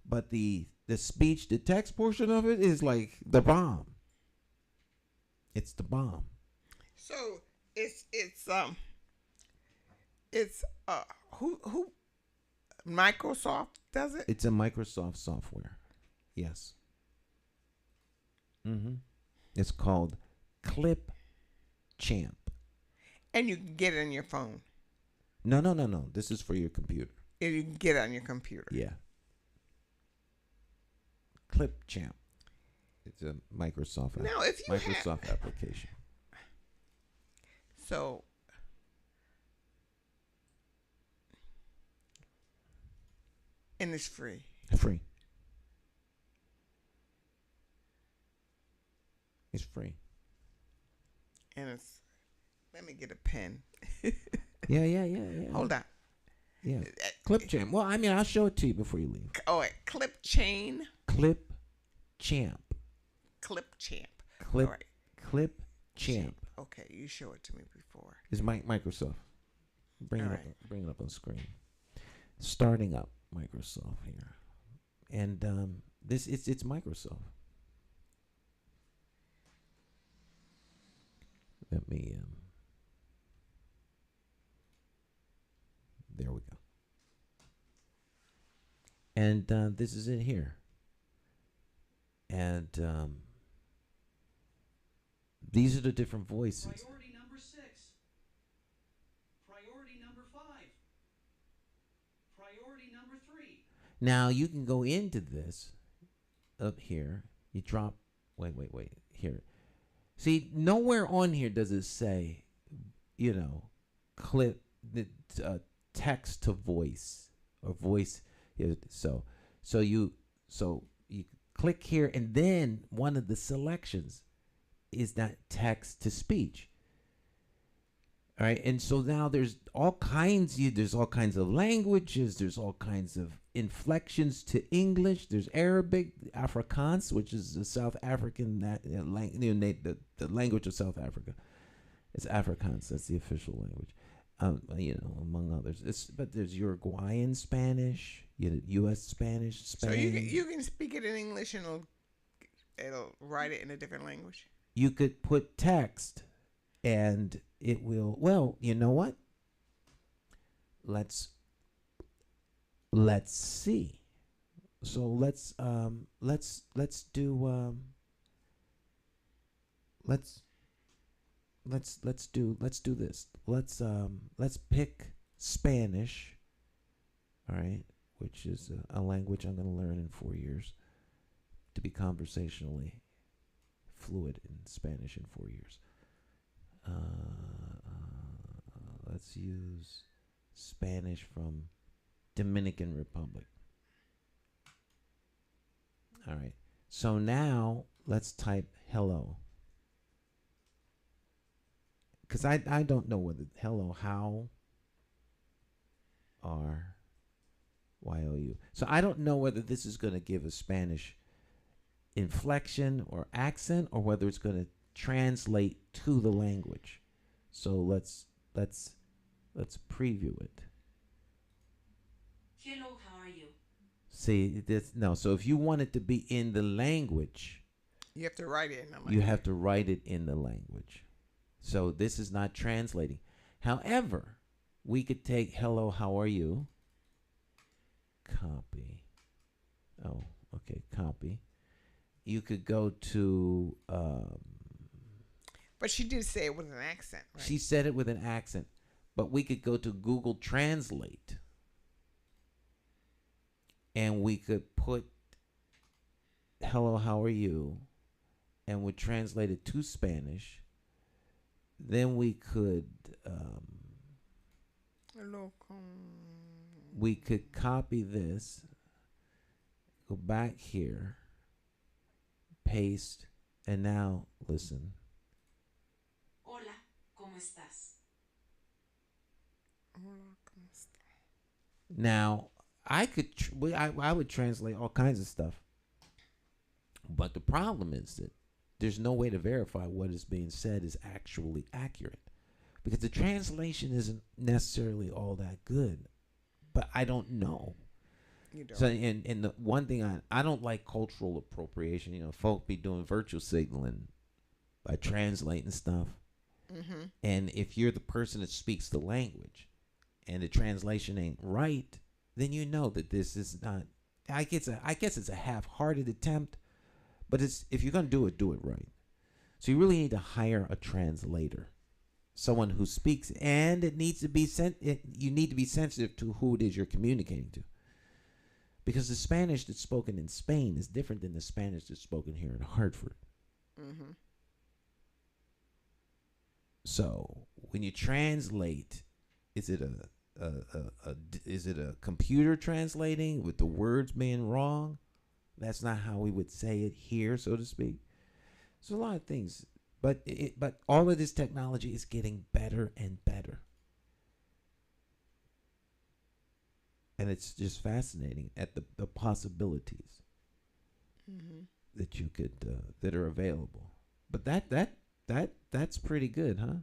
But the speech to text portion of it is like the bomb. It's the bomb. So it's who Microsoft does it? It's a Microsoft software. Yes. Mm-hmm. It's called Clip Champ. And you can get it on your phone. No. This is for your computer. And you can get it on your computer. Yeah. Clip Champ. It's a Microsoft application. So and it's free. Free. It's free. And it's, let me get a pen. Yeah. Hold on. Yeah. Clip Champ. Well, I mean, I'll show it to you before you leave. Oh, wait. Clip Chain. Clip Champ. Clip Champ. Clip. All right. Clip Champ. Okay, you show it to me before. It's Microsoft. Bring All it right. up. Bring it up on screen. Starting up Microsoft here, and it's Microsoft. Let me there we go. And this is it here. And these are the different voices. Priority number 6. Priority number 5. Priority number 3. Now you can go into this up here. You drop. Wait. Here. See, nowhere on here does it say, clip the text to voice or voice. So you click here, and then one of the selections is that text to speech. All right, and so now there's all kinds of languages, there's all kinds of inflections to English, there's Arabic, Afrikaans, which is the South African the language of South Africa. It's Afrikaans, that's the official language. Among others. But there's Uruguayan Spanish, U.S. Spanish, Spanish. So you can speak it in English and it'll write it in a different language. You could put text, and it will. Well, you know what? Let's see. So let's do this. Let's pick Spanish. All right, which is a language I'm going to learn in 4 years to be conversationally fluid in Spanish in 4 years. Let's use Spanish from Dominican Republic. All right. So now let's type hello. Because I don't know whether hello, how, R-Y-O-U. So I don't know whether this is going to give a Spanish inflection or accent, or whether it's going to translate to the language. So let's preview it. Hello, how are you? See this? No. So if you want it to be in the language, You have to write it in the language. you have to write it in the language. So this is not translating. However, we could take hello, how are you? Copy. Oh, okay, copy. You could go to But she did say it with an accent, right? she said it with an accent, but we could go to Google Translate and we could put hello, how are you? And would translate it to Spanish. Then we could copy this, go back here, paste, and now listen. Hola, ¿cómo estás? Now I could I would translate all kinds of stuff, but the problem is that there's no way to verify what is being said is actually accurate, because the translation isn't necessarily all that good. But I don't know. You don't. So and the one thing I don't like cultural appropriation. You know, folk be doing virtue signaling by translating stuff. Mm-hmm. And if you're the person that speaks the language and the translation ain't right, then you know that this is not. I guess it's a half-hearted attempt, but it's, if you're gonna do it right. So you really need to hire a translator, someone who speaks, and it needs to be you need to be sensitive to who it is you're communicating to, because the Spanish that's spoken in Spain is different than the Spanish that's spoken here in Hartford. Mm-hmm. So when you translate, is it a computer translating with the words being wrong? That's not how we would say it here, so to speak. So a lot of things, but all of this technology is getting better and better, and it's just fascinating at the possibilities that you could that are available. But that's pretty good, huh?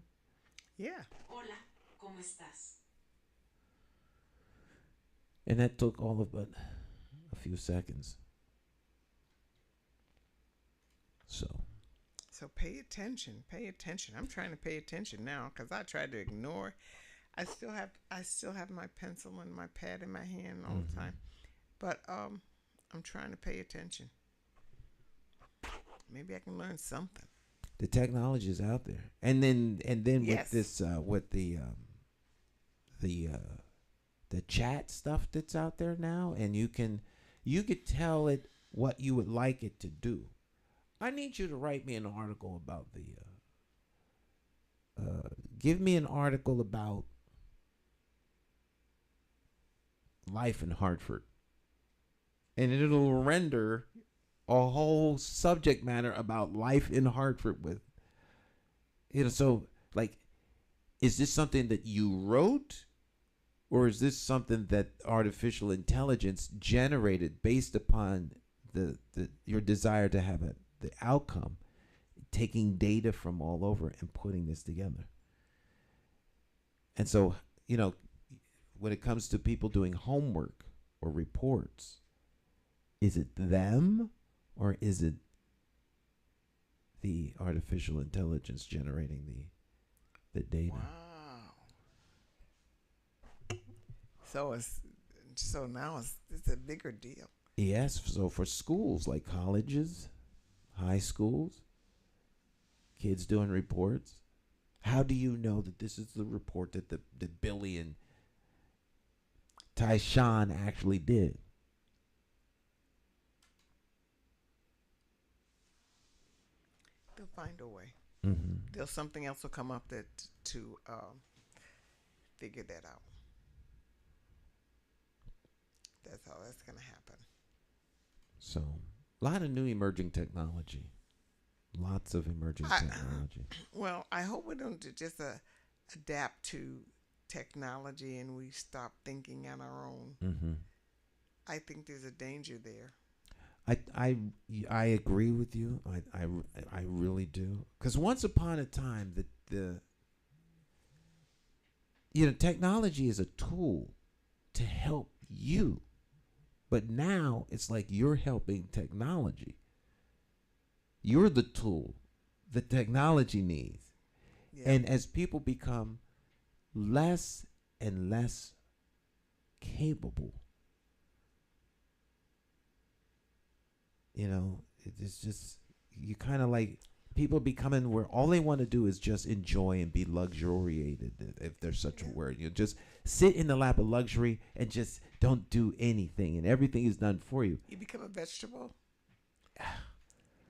Yeah. Hola, ¿cómo estás? And that took all of but a few seconds. So pay attention. Pay attention. I'm trying to pay attention now because I tried to ignore. I still have my pencil and my pad in my hand all the time, but I'm trying to pay attention. Maybe I can learn something. The technology is out there, and then Yes. with this with the chat stuff that's out there now, and you could tell it what you would like it to do. I need you to write me an article about give me an article about life in Hartford, and it'll render a whole subject matter about life in Hartford with, so like, is this something that you wrote, or is this something that artificial intelligence generated based upon your desire to have the outcome, taking data from all over and putting this together? And so, when it comes to people doing homework or reports, is it them, or is it the artificial intelligence generating the data? Wow. So now it's a bigger deal. Yes. So for schools like colleges, high schools, kids doing reports, how do you know that this is the report that Billy and Tyshawn actually did? They'll find a way. Mm-hmm. Something else will come up to figure that out. That's how that's gonna happen. So, a lot of new emerging technology. Lots of emerging technology. Well, I hope we don't just adapt to technology and we stop thinking on our own. Mm-hmm. I think there's a danger there. I agree with you. I really do. Because once upon a time, technology is a tool to help you, but now it's like you're helping technology. You're the tool that technology needs, and as people become less and less capable, it's just, you kind of like, people becoming where all they want to do is just enjoy and be luxuriated, if there's such a word. You just sit in the lap of luxury and just don't do anything, and everything is done for you. You become a vegetable.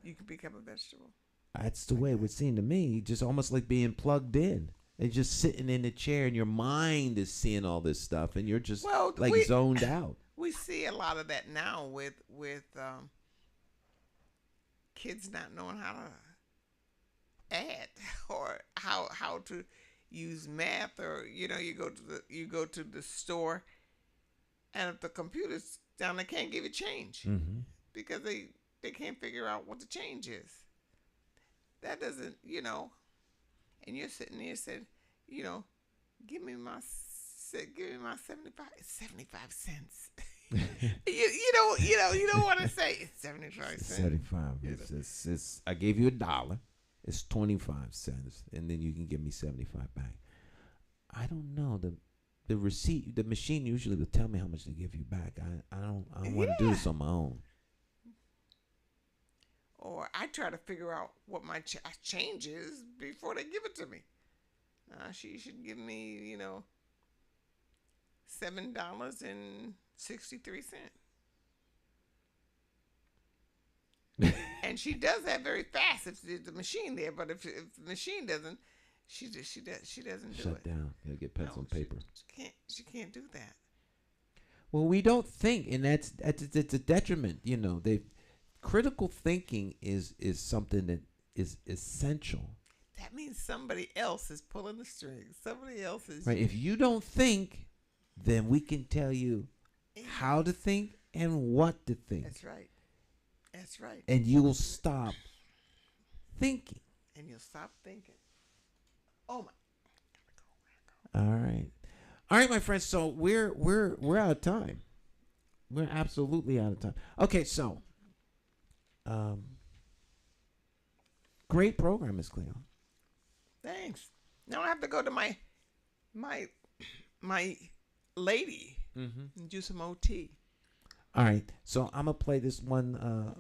You can become a vegetable. That's the way it would seem to me. Just almost like being plugged in and just sitting in the chair, and your mind is seeing all this stuff, and you're just zoned out. We see a lot of that now with kids not knowing how to add or how to use math, or you go to the store, and if the computer's down, they can't give you change because they can't figure out what the change is. That doesn't, and you're sitting there saying, give me my 75 cents. you don't want to say it's 75 cents. 75. It's I gave you $1. It's 25 cents, and then you can give me 75 back. I don't know, the receipt, the machine usually will tell me how much to give you back. I don't want to do this on my own. Or I try to figure out what my change is before they give it to me. She should give me, $7.63. And she does that very fast if there's the machine there. But if the machine doesn't, she doesn't do it. Shut down. You'll get pencil and paper. She can't do that. Well, we don't think, and it's a detriment. Critical thinking is something that is essential. That means somebody else is pulling the strings. Somebody else is right. If you don't think, then we can tell you how to think and what to think. That's right. That's right. And you will stop thinking. And you'll stop thinking. Oh my. All right, my friends. So we're out of time. We're absolutely out of time. Okay, so. Great program, Miss Cleo. Thanks. Now I have to go to my lady and do some OT. All right. So I'm gonna play this one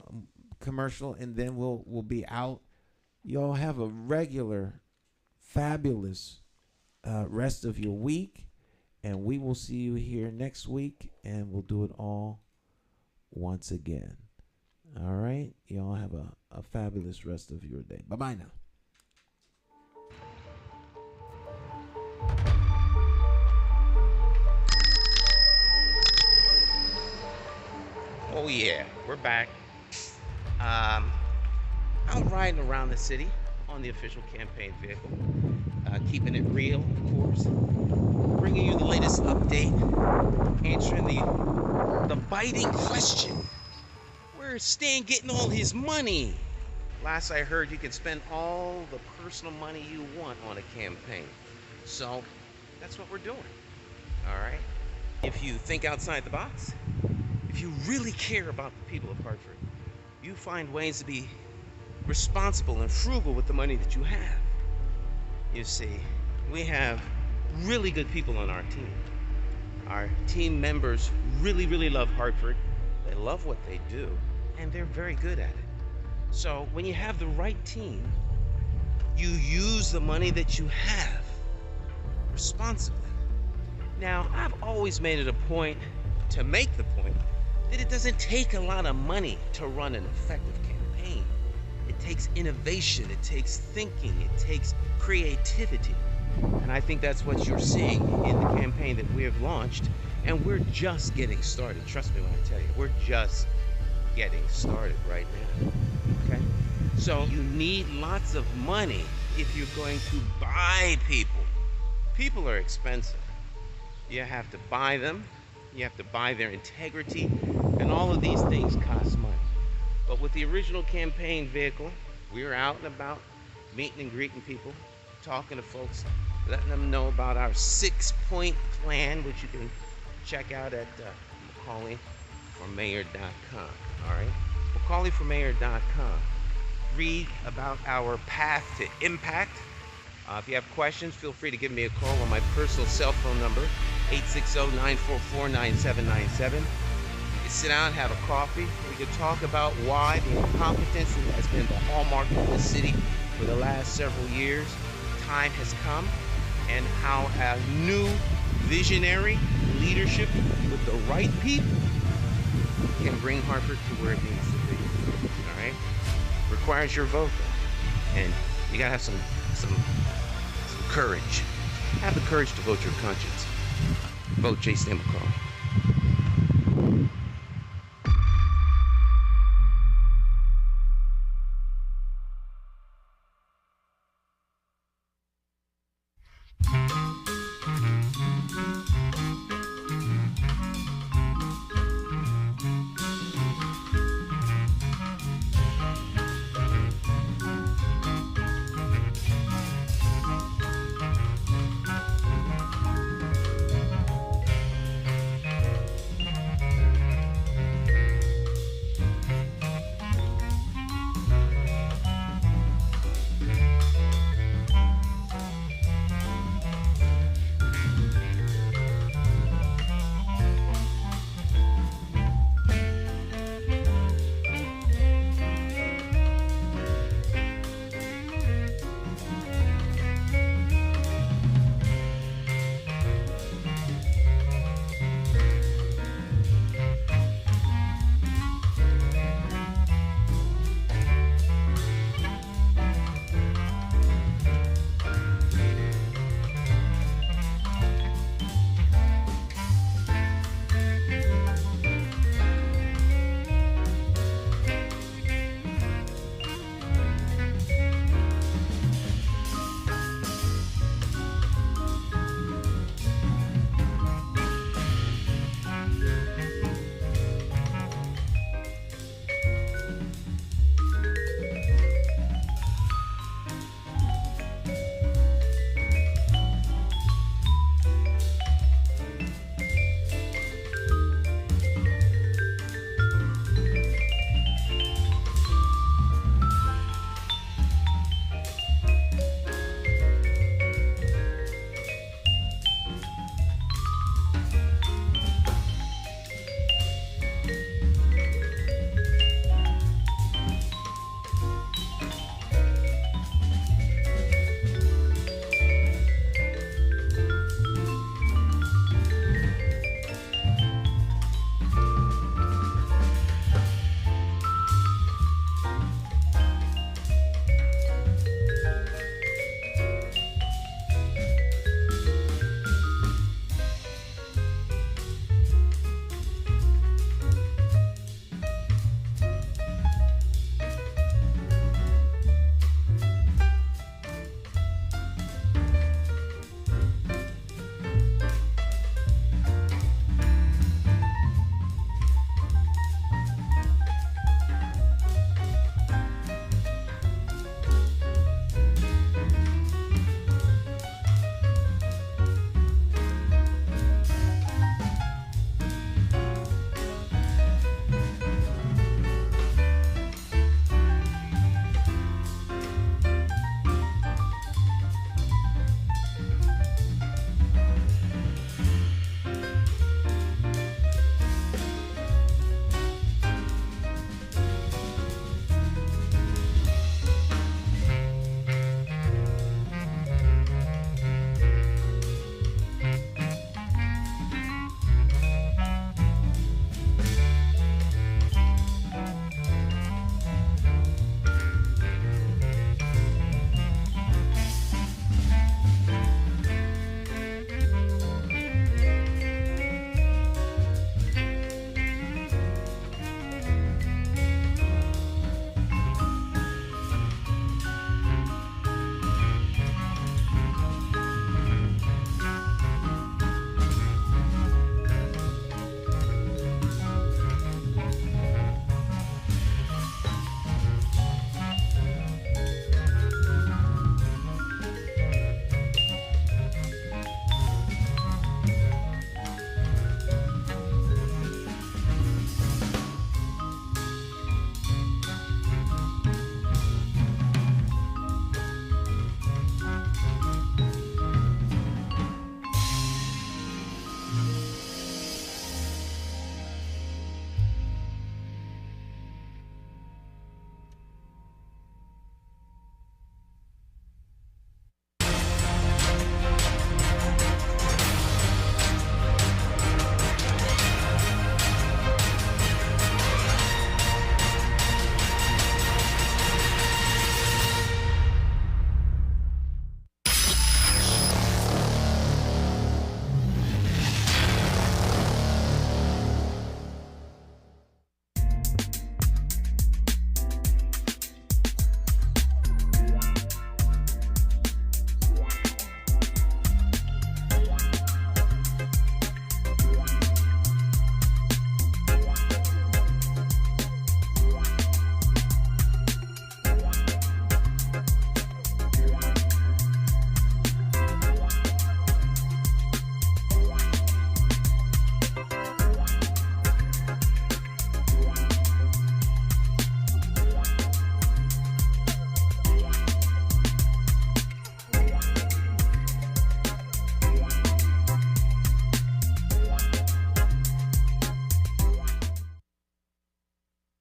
commercial, and then we'll be out. Y'all have a regular, fabulous rest of your week, and we will see you here next week, and we'll do it all once again. All right. Y'all have a fabulous rest of your day. Bye-bye now. Oh yeah, we're back. Out riding around the city on the official campaign vehicle, keeping it real, of course, bringing you the latest update, answering the biting question: where's Stan getting all his money? Last I heard, you can spend all the personal money you want on a campaign. So that's what we're doing. All right. If you think outside the box, if you really care about the people of Hartford, you find ways to be responsible and frugal with the money that you have. You see, we have really good people on our team. Our team members really, really love Hartford. They love what they do, and they're very good at it. So when you have the right team, you use the money that you have responsibly. Now, I've always made it a point to make the point that it doesn't take a lot of money to run an effective campaign. It takes innovation, it takes thinking, it takes creativity. And I think that's what you're seeing in the campaign that we have launched. And we're just getting started. Trust me when I tell you, we're just getting started right now. Okay? So you need lots of money if you're going to buy people. People are expensive. You have to buy them. You have to buy their integrity. And all of these things cost money. But with the original campaign vehicle, we were out and about, meeting and greeting people, talking to folks, letting them know about our 6-point plan, which you can check out at McCauleyformayor.com. All right, McCauleyformayor.com. Read about our path to impact. If you have questions, feel free to give me a call on my personal cell phone number, 860-944-9797. You can sit down, have a coffee. We can talk about why the incompetence that has been the hallmark of this city for the last several years, time has come, and how a new visionary leadership with the right people can bring Hartford to where it needs to be. All right? Requires your vote, though. And you gotta have some courage. Have the courage to vote your conscience. Vote J. Stan McCauley.